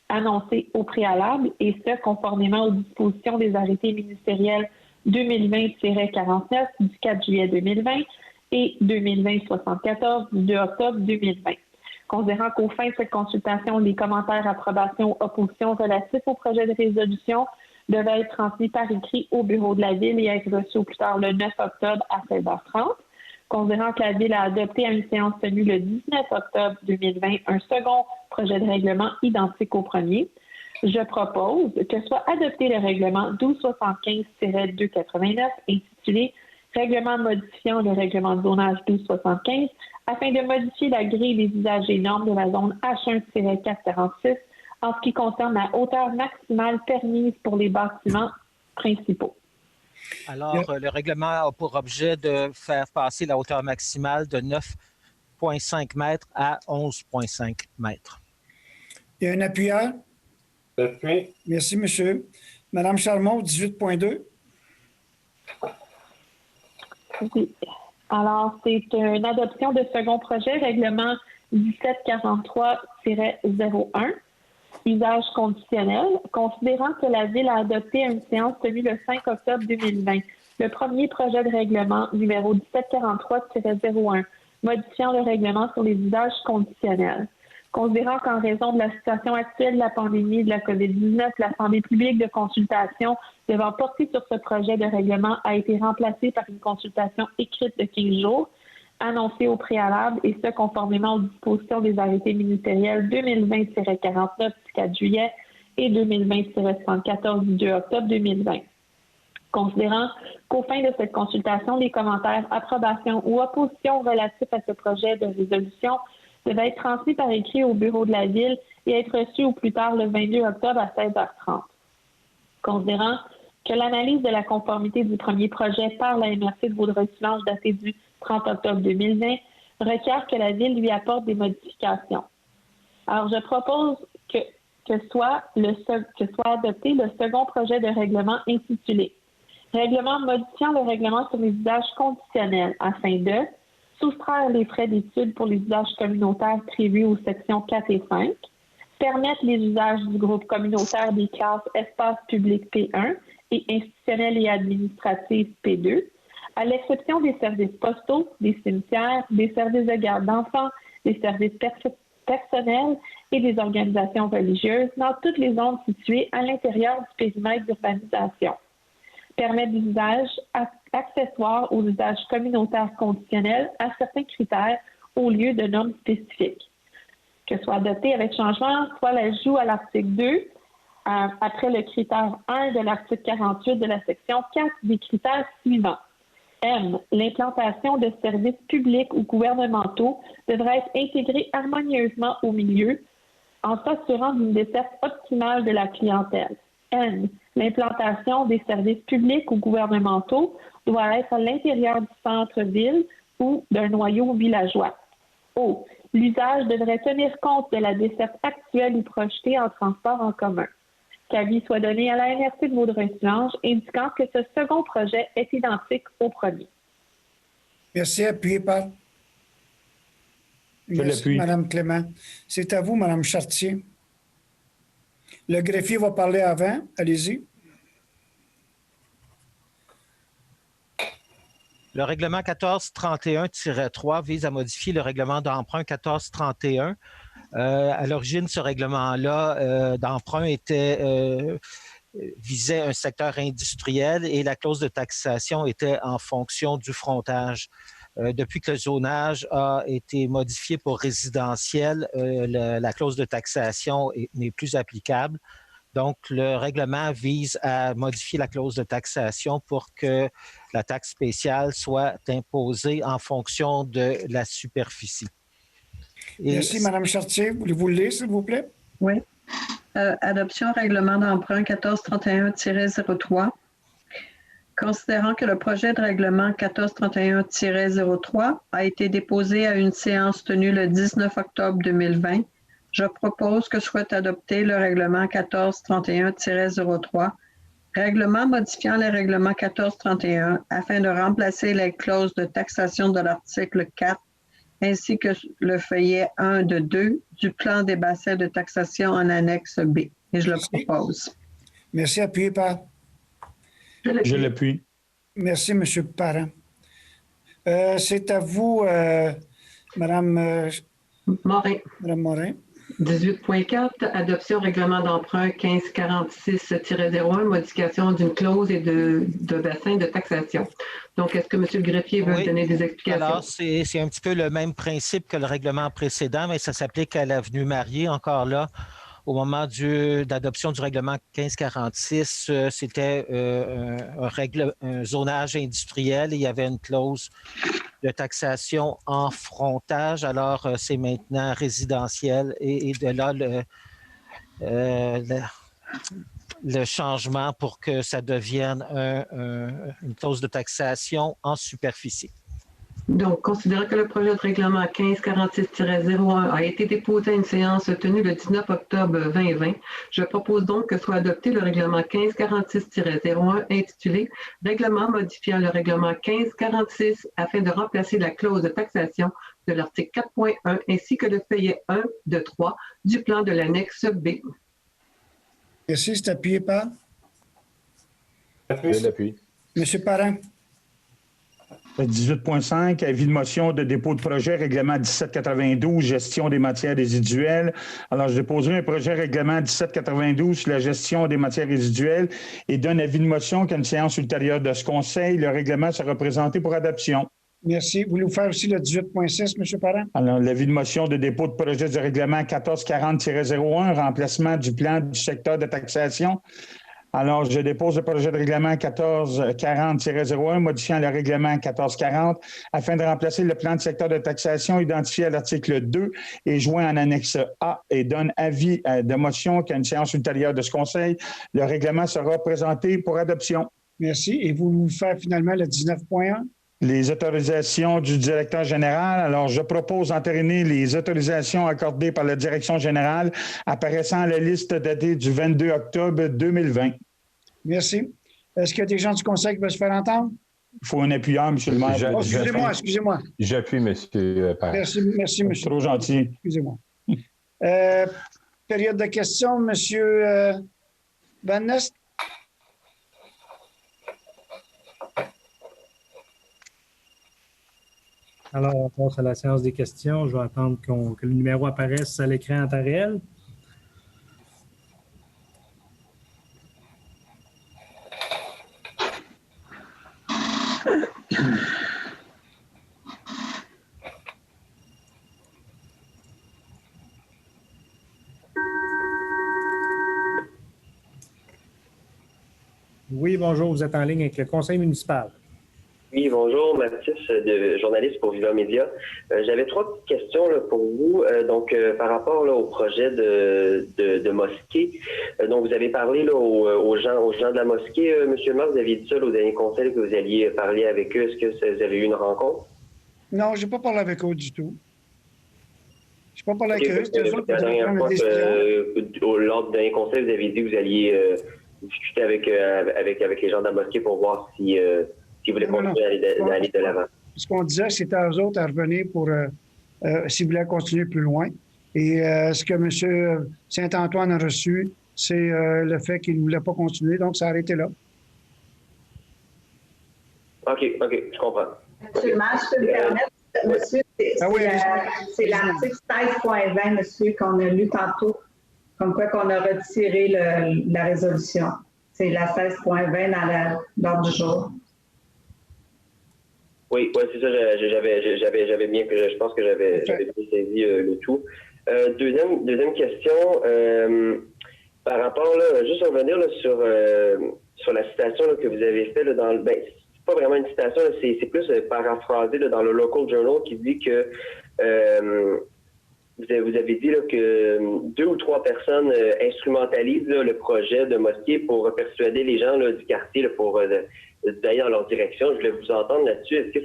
annoncée au préalable, et ce, conformément aux dispositions des arrêtés ministériels 2020-49 du 4 juillet 2020 et 2020-74 du 2 octobre 2020. Considérant qu'aux fins de cette consultation, les commentaires, approbations ou oppositions relatifs au projet de résolution devaient être transmis par écrit au bureau de la Ville et être reçus au plus tard le 9 octobre à 16h30. Considérant que la Ville a adopté à une séance tenue le 19 octobre 2020 un second projet de règlement identique au premier, je propose que soit adopté le règlement 1275-289 intitulé « Règlement modifiant le règlement de zonage 1275 afin de modifier la grille des usages et normes de la zone H1-446 en ce qui concerne la hauteur maximale permise pour les bâtiments principaux. » Alors, le règlement a pour objet de faire passer la hauteur maximale de 9,5 mètres à 11,5 mètres. Il y a un appuyeur? J'appuie. Merci, monsieur. Madame Charmot, 18.2. Oui. Alors, c'est une adoption de second projet, règlement 1743-01, usage conditionnel, considérant que la Ville a adopté à une séance tenue le 5 octobre 2020 le premier projet de règlement numéro 1743-01, modifiant le règlement sur les usages conditionnels. Considérant qu'en raison de la situation actuelle de la pandémie de la COVID-19, l'Assemblée publique de consultation devant porter sur ce projet de règlement a été remplacée par une consultation écrite de 15 jours, annoncée au préalable, et ce, conformément aux dispositions des arrêtés ministériels 2020-49 du 4 juillet et 2020-74 du 2 octobre 2020. Considérant qu'au fin de cette consultation, les commentaires, approbations ou oppositions relatifs à ce projet de résolution devaient être transmis par écrit au bureau de la Ville et être reçus au plus tard le 22 octobre à 16h30. Considérant que l'analyse de la conformité du premier projet par la MRC de Vaudreuil-Soulanges datée du 30 octobre 2020 requiert que la Ville lui apporte des modifications. Alors, je propose que soit adopté le second projet de règlement intitulé « Règlement modifiant le règlement sur les usages conditionnels afin de soustraire les frais d'études pour les usages communautaires prévus aux sections 4 et 5, permettre les usages du groupe communautaire des classes espaces publics P1 et institutionnels et administratifs P2, à l'exception des services postaux, des cimetières, des services de garde d'enfants, des services personnels et des organisations religieuses dans toutes les zones situées à l'intérieur du périmètre d'urbanisation. Permettre des usages accessoires aux usages communautaires conditionnels à certains critères au lieu de normes spécifiques. Que soit adopté avec changement, soit l'ajout à l'article 2, après le critère 1 de l'article 48 de la section 4 des critères suivants. M. L'implantation de services publics ou gouvernementaux devrait être intégrée harmonieusement au milieu en s'assurant d'une desserte optimale de la clientèle. N. L'implantation des services publics ou gouvernementaux doit être à l'intérieur du centre-ville ou d'un noyau villageois. O. L'usage devrait tenir compte de la desserte actuelle ou projetée en transport en commun. Qu'avis soit donné à la MRC de Vaudreuil-Soulanges indiquant que ce second projet est identique au premier. Merci. Appuyé par... Je Merci, l'appuie. Mme Clément. C'est à vous, Mme Chartier. Le greffier va parler avant. Allez-y. Le règlement 1431-3 vise à modifier le règlement d'emprunt 1431. À l'origine, ce règlement-là d'emprunt visait un secteur industriel et la clause de taxation était en fonction du frontage. Depuis que le zonage a été modifié pour résidentiel, la clause de taxation n'est plus applicable. Donc, le règlement vise à modifier la clause de taxation pour que la taxe spéciale soit imposée en fonction de la superficie. Merci, Mme Chartier. Voulez-vous le lire, s'il vous plaît? Oui. Adoption règlement d'emprunt 1431-03. Considérant que le projet de règlement 1431-03 a été déposé à une séance tenue le 19 octobre 2020, je propose que soit adopté le règlement 1431-03, règlement modifiant le règlement 1431 afin de remplacer les clauses de taxation de l'article 4 ainsi que le feuillet 1 de 2 du plan des bassins de taxation en annexe B. Et je le propose. Merci. Appuyé par... Je l'appuie. Merci, M. Parent. C'est à vous, Mme Morin. Mme Morin. 18.4, adoption règlement d'emprunt 1546-01, modification d'une clause et de bassin de taxation. Donc, est-ce que M. le greffier veut donner des explications? Alors, c'est un petit peu le même principe que le règlement précédent, mais ça s'applique à l'avenue Marié. Encore là, au moment d'adoption du règlement 1546, c'était un zonage industriel et il y avait une clause de taxation en frontage. Alors, c'est maintenant résidentiel et de là le changement pour que ça devienne une clause de taxation en superficie. Donc, considérant que le projet de règlement 1546-01 a été déposé à une séance tenue le 19 octobre 2020, je propose donc que soit adopté le règlement 1546-01 intitulé « Règlement modifiant le règlement 1546 afin de remplacer la clause de taxation de l'article 4.1 ainsi que le feuillet 1 de 3 du plan de l'annexe B. » Merci. C'est appuyé par... Je l'appuie. M. Parent. 18.5, avis de motion de dépôt de projet, règlement 1792, gestion des matières résiduelles. Alors, je déposerai un projet règlement 1792 sur la gestion des matières résiduelles et donne avis de motion qu'à une séance ultérieure de ce conseil, le règlement sera présenté pour adoption. Merci. Voulez-vous faire aussi le 18.6, M. Parent? Alors, l'avis de motion de dépôt de projet du règlement 1440-01, remplacement du plan du secteur de taxation. Alors, je dépose le projet de règlement 1440-01 modifiant le règlement 1440 afin de remplacer le plan de secteur de taxation identifié à l'article 2 et joint en annexe A et donne avis de motion qu'à une séance ultérieure de ce conseil, le règlement sera présenté pour adoption. Merci. Et vous faire finalement le 19.1? Les autorisations du directeur général. Alors, je propose d'entériner les autorisations accordées par la direction générale apparaissant à la liste datée du 22 octobre 2020. Merci. Est-ce qu'il y a des gens du conseil qui veulent se faire entendre? Il faut un appuyant, M. le maire. Excusez-moi. J'appuie, M. Parent. Merci, M. Trop gentil. Excusez-moi. Période de questions, M. Van Nest. Alors, on passe à la séance des questions. Je vais attendre que le numéro apparaisse à l'écran en temps réel. Oui, bonjour, vous êtes en ligne avec le conseil municipal. Oui, bonjour, Mathis, journaliste pour Viva Média. J'avais 3 petites questions là, pour vous. Par rapport là, au projet de mosquée, donc vous avez parlé là, aux gens de la mosquée. Monsieur le maire, vous aviez dit ça là, au dernier conseil que vous alliez parler avec eux. Est-ce que vous avez eu une rencontre? Non, je n'ai pas parlé avec eux du tout. Je n'ai pas parlé avec eux. C'était eux autres qui La devaient dernière prendre fois, la décision. lors du dernier conseil, vous avez dit que vous alliez discuter avec les gens de la mosquée pour voir si vous voulaient continuer à aller de l'avant. Ce qu'on disait, c'était à eux autres à revenir pour s'ils voulaient continuer plus loin. Et ce que M. Saint-Antoine a reçu, c'est le fait qu'il ne voulait pas continuer, donc ça a arrêté là. OK, je comprends. Monsieur le maire, je peux me permettre, monsieur, c'est l'article 16.20, monsieur, qu'on a lu tantôt, comme quoi qu'on a retiré la résolution. C'est la 16.20 dans l'ordre du jour. Oui, c'est ça, j'avais bien, je pense que j'avais bien saisi le tout. Deuxième question, par rapport, là, juste revenir là, sur la citation là, que vous avez faite dans le... c'est pas vraiment une citation, c'est plus paraphrasé là, dans le Local Journal qui dit que vous avez dit là, que 2 ou 3 personnes instrumentalisent là, le projet de mosquée pour persuader les gens là, du quartier là, pour d'aller dans leur direction. Je voulais vous entendre là-dessus. Est-ce que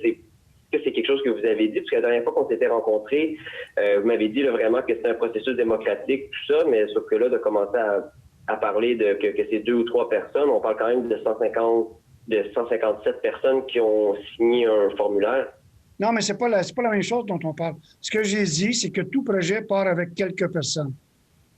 c'est quelque chose que vous avez dit? Parce que la dernière fois qu'on s'était rencontrés, vous m'avez dit là, vraiment que c'était un processus démocratique, tout ça, mais sauf que là, de commencer à parler que c'est 2 ou 3 personnes, on parle quand même de 157 personnes qui ont signé un formulaire. Non, mais c'est pas la même chose dont on parle. Ce que j'ai dit, c'est que tout projet part avec quelques personnes.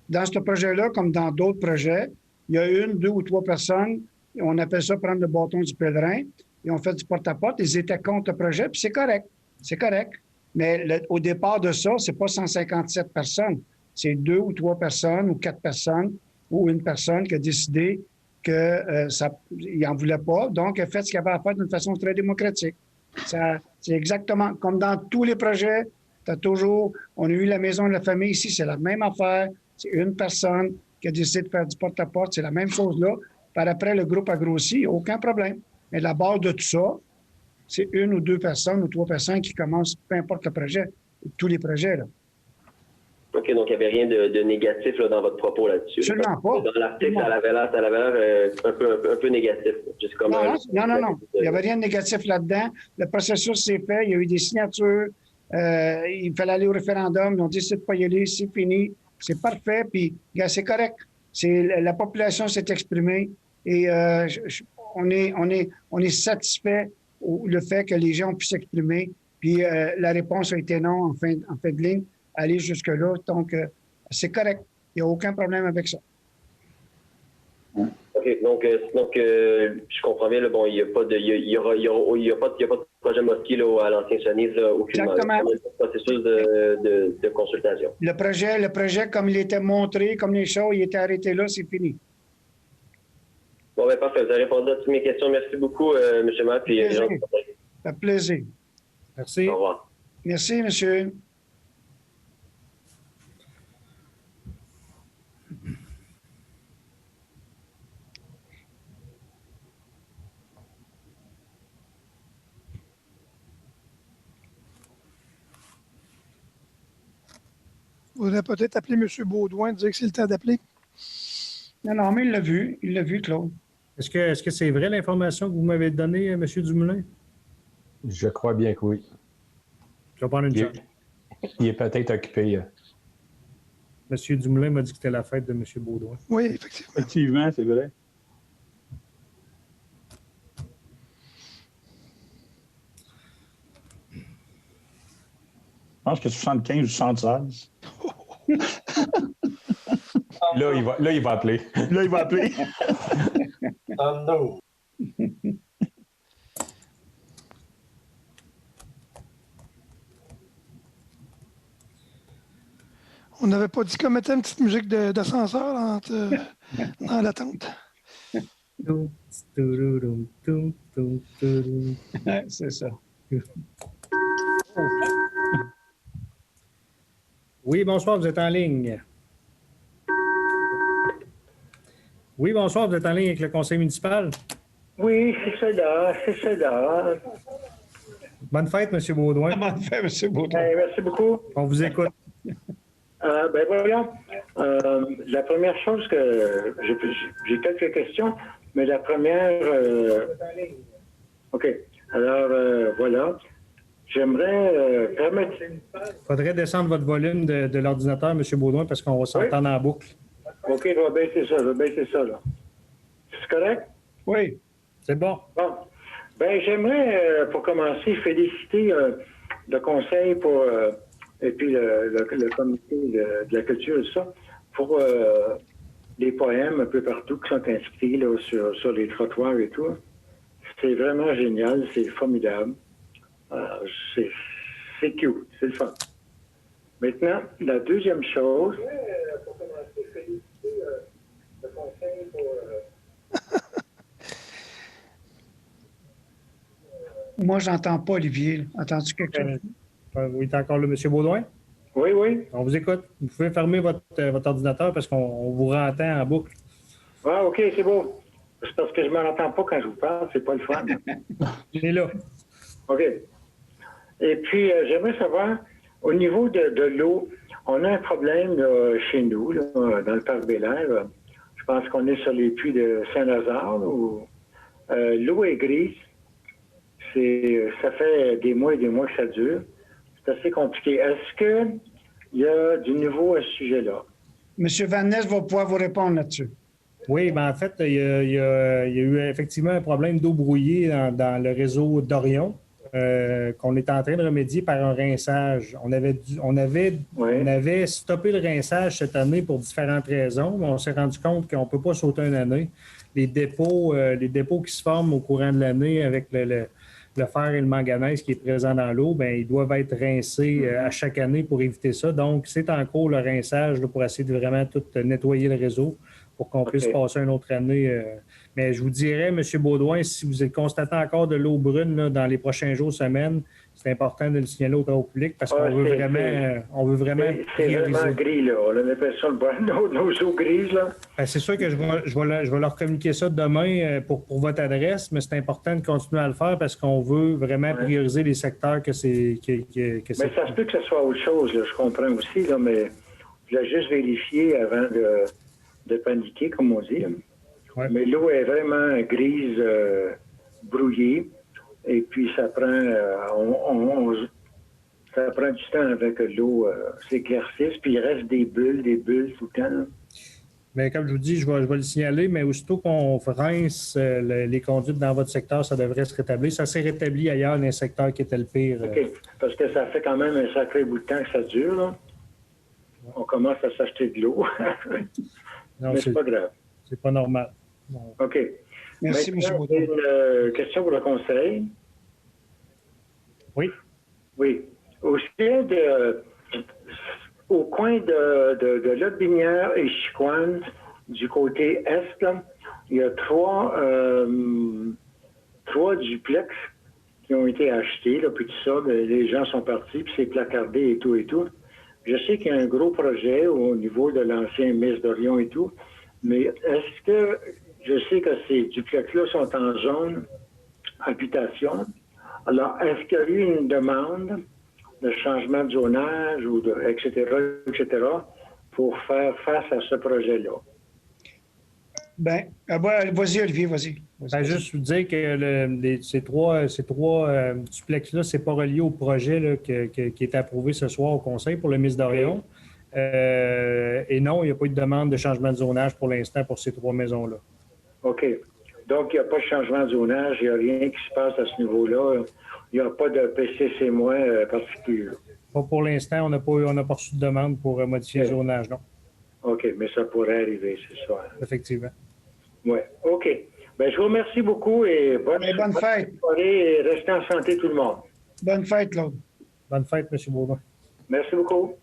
Dans ce projet-là, comme dans d'autres projets, il y a 1, 2 ou 3 personnes, on appelle ça prendre le bâton du pèlerin, et on fait du porte-à-porte, ils étaient contre le projet, puis c'est correct. C'est correct. Mais au départ de ça, c'est pas 157 personnes. C'est 2 ou 3 personnes, ou 4 personnes, ou une personne qui a décidé qu'il n'en voulait pas, donc elle a fait ce qu'il avait à faire d'une façon très démocratique. C'est exactement comme dans tous les projets. On a eu la maison de la famille ici, c'est la même affaire. C'est une personne qui a décidé de faire du porte-à-porte, c'est la même chose là. Par après, le groupe a grossi, aucun problème. Mais la base de tout ça, c'est 1 ou 2 personnes ou 3 personnes qui commencent, peu importe le projet, tous les projets. Là. OK, donc il n'y avait rien de négatif là, dans votre propos là-dessus. Absolument pas. Dans l'article, ça avait l'air un peu négatif. Juste comme non. Il n'y avait rien de négatif là-dedans. Le processus s'est fait, il y a eu des signatures, il fallait aller au référendum, ils ont décidé de ne pas y aller, c'est fini, c'est parfait, puis c'est correct. La population s'est exprimée et on est satisfait le fait que les gens ont pu s'exprimer, puis la réponse a été non en fin de ligne. Aller jusque-là. Donc, c'est correct. Il n'y a aucun problème avec ça. OK. Donc, je comprends bien, là, bon, il n'y a pas de projet mosquée là, à l'ancien Sonise, aucunement. Exactement. Il y a un processus de consultation. Le projet, comme il était montré, comme les choses, il était arrêté là, c'est fini. Bon, ben parfait. Vous avez répondu à toutes mes questions. Merci beaucoup, M. Maire. Puis, Ça fait plaisir. Merci. Au revoir. Merci, monsieur. Vous voudrez peut-être appeler M. Baudouin, dire que c'est le temps d'appeler. Non, mais il l'a vu, Claude. Est-ce que c'est vrai l'information que vous m'avez donnée, M. Dumoulin? Je crois bien que oui. Je vais prendre une chance. Il est peut-être occupé. M. Dumoulin m'a dit que c'était la fête de M. Baudouin. Oui, effectivement. Effectivement, c'est vrai. Je pense que 75 ou 76. Là, il va appeler. Là, il va appeler. Oh non. On n'avait pas dit qu'on mettait une petite musique d'ascenseur dans l'attente. C'est ça. Oui, bonsoir, vous êtes en ligne. Oui, bonsoir, vous êtes en ligne avec le conseil municipal. Oui, c'est ça. Bonne fête, M. Baudouin. Bonne fête, M. Baudouin. Merci beaucoup. On vous écoute. Ben voilà. La première chose que j'ai quelques questions, mais la première. OK. Alors, voilà. J'aimerais permettre. Il faudrait descendre votre volume de l'ordinateur, M. Baudouin, parce qu'on va s'entendre en boucle. OK, je vais baisser ça, là. C'est correct? Oui. C'est bon. Bon. Ben, j'aimerais, pour commencer, féliciter le Conseil pour. Et puis le comité de la culture et ça, pour les poèmes un peu partout qui sont inscrits là, sur les trottoirs et tout. C'est vraiment génial, c'est formidable. C'est cute, c'est le fun. Maintenant, la deuxième chose... pour commencer, féliciter le Conseil pour... Moi, j'entends pas, Olivier. Entends-tu quelque chose? Oui, t'es encore là, M. Baudouin? Oui, oui. On vous écoute. Vous pouvez fermer votre ordinateur parce qu'on vous entend en boucle. Ah, OK, c'est beau. C'est parce que je ne m'entends pas quand je vous parle, c'est pas le fun. Il est là. OK. Et puis, j'aimerais savoir, au niveau de l'eau, on a un problème là, chez nous, là, dans le parc Bel-Air. Je pense qu'on est sur les puits de Saint-Lazare, où l'eau est grise. Ça fait des mois et des mois que ça dure. C'est assez compliqué. Est-ce qu'il y a du nouveau à ce sujet-là? M. Van Ness va pouvoir vous répondre là-dessus. Oui, bien en fait, il y a eu effectivement un problème d'eau brouillée dans le réseau d'Orion qu'on est en train de remédier par un rinçage. On avait stoppé le rinçage cette année pour différentes raisons, mais on s'est rendu compte qu'on ne peut pas sauter une année. Les dépôts qui se forment au courant de l'année avec le fer et le manganèse qui est présent dans l'eau, bien, ils doivent être rincés à chaque année pour éviter ça. Donc, c'est en cours le rinçage là, pour essayer de vraiment tout nettoyer le réseau pour qu'on puisse passer une autre année. Mais je vous dirais, M. Baudouin, si vous constatez encore de l'eau brune là, dans les prochains jours, semaines, c'est important de le signaler au travaux public parce qu'on veut vraiment c'est vraiment gris, là. On appelle ça nos eaux grises, là. Ben, c'est sûr que je vais leur communiquer ça demain pour votre adresse, mais c'est important de continuer à le faire parce qu'on veut vraiment prioriser les secteurs que c'est... Mais ça se peut que ce soit autre chose, là, je comprends aussi, là, mais je voulais juste vérifier avant de paniquer, comme on dit. Ouais. Mais l'eau est vraiment grise, brouillée, et puis ça prend du temps avec l'eau s'éclaircisse, puis il reste des bulles tout le temps. Là. Mais comme je vous dis, je vais le signaler, mais aussitôt qu'on rince les conduites dans votre secteur, ça devrait se rétablir. Ça s'est rétabli ailleurs dans les secteurs qui étaient le pire. OK, parce que ça fait quand même un sacré bout de temps que ça dure. Là. On commence à s'acheter de l'eau. Non, mais c'est pas grave. C'est pas normal. Non. OK. Merci, M. Baudouin. Une question pour le Conseil. Oui. Oui. Au coin de Lotbinière et Chicoine, du côté est, là, il y a trois duplex qui ont été achetés, là, puis tout ça, les gens sont partis, puis c'est placardé et tout et tout. Je sais qu'il y a un gros projet au niveau de l'ancien Miss d'Orion et tout, mais est-ce que je sais que ces duplex-là sont en zone habitation? Alors, est-ce qu'il y a eu une demande de changement de zonage, etc., pour faire face à ce projet-là? Bien, vas-y, Olivier, vas-y. Juste vous dire que ces trois duplex-là, ce n'est pas relié au projet là, qui est approuvé ce soir au Conseil pour le Miss d'Orion. Et non, il n'y a pas eu de demande de changement de zonage pour l'instant pour ces trois maisons-là. OK. Donc, il n'y a pas de changement de zonage, il n'y a rien qui se passe à ce niveau-là. Il n'y a pas de PCC- particulier. Pas pour l'instant, on n'a pas reçu de demande pour modifier le zonage, non. OK, mais ça pourrait arriver, c'est ça. Effectivement. Oui, OK. Bien, je vous remercie beaucoup et bonne fête. Soirée et restez en santé tout le monde. Bonne fête, Claude. Bonne fête, M. Baudouin. Merci beaucoup.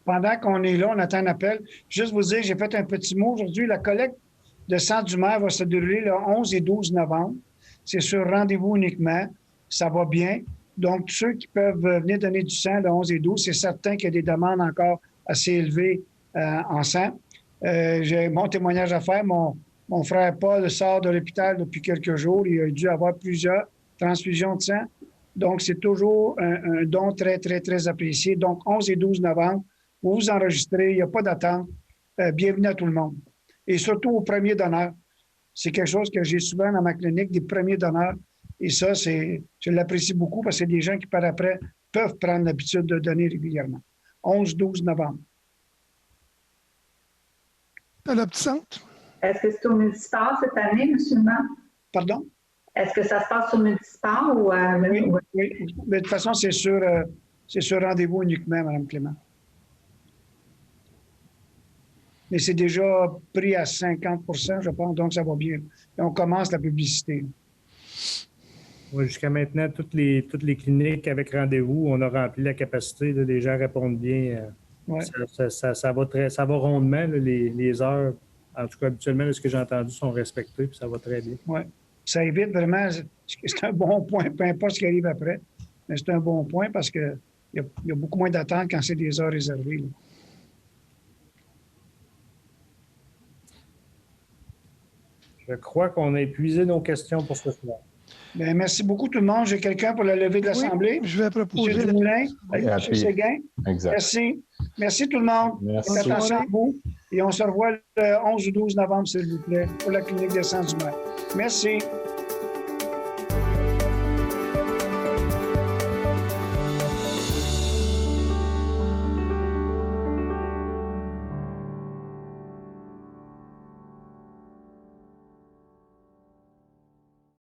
Pendant qu'on est là, on attend un appel. Juste vous dire, j'ai fait un petit mot aujourd'hui. La collecte de sang du maire va se dérouler le 11 et 12 novembre. C'est sur rendez-vous uniquement. Ça va bien. Donc, ceux qui peuvent venir donner du sang le 11 et 12, c'est certain qu'il y a des demandes encore assez élevées en sang. J'ai mon témoignage à faire. Mon frère Paul sort de l'hôpital depuis quelques jours. Il a dû avoir plusieurs transfusions de sang. Donc, c'est toujours un don très, très, très apprécié. Donc, 11 et 12 novembre, vous vous enregistrez, il n'y a pas d'attente. Bienvenue à tout le monde. Et surtout aux premiers donneurs. C'est quelque chose que j'ai souvent dans ma clinique, des premiers donneurs. Et ça, je l'apprécie beaucoup parce que c'est des gens qui, par après, peuvent prendre l'habitude de donner régulièrement. 11-12 novembre. Adoptante. Est-ce que c'est au Multisport cette année, M. le maire? Pardon? Est-ce que ça se passe au Multisport ou oui. Mais de toute façon, c'est sur rendez-vous uniquement, Mme Clément. Mais c'est déjà pris à 50 % je pense, donc ça va bien. Et on commence la publicité. Oui, jusqu'à maintenant, toutes les cliniques avec rendez-vous, on a rempli la capacité. Là, les gens répondent bien. Ouais. Ça va rondement. Là, les heures, en tout cas, habituellement, ce que j'ai entendu, sont respectées, puis ça va très bien. Oui. Ça évite vraiment, c'est un bon point, peu importe ce qui arrive après, mais c'est un bon point parce qu'il y a beaucoup moins d'attente quand c'est des heures réservées. Là. Je crois qu'on a épuisé nos questions pour ce soir. Bien, merci beaucoup tout le monde. J'ai quelqu'un pour la levée de l'Assemblée. Oui, je vais proposer. M. Dumoulin, M. Puis, Séguin. exact. Merci. Merci tout le monde. Merci. Faites attention à vous. Et on se revoit le 11 ou 12 novembre, s'il vous plaît, pour la clinique des Sangs du Maire. Merci.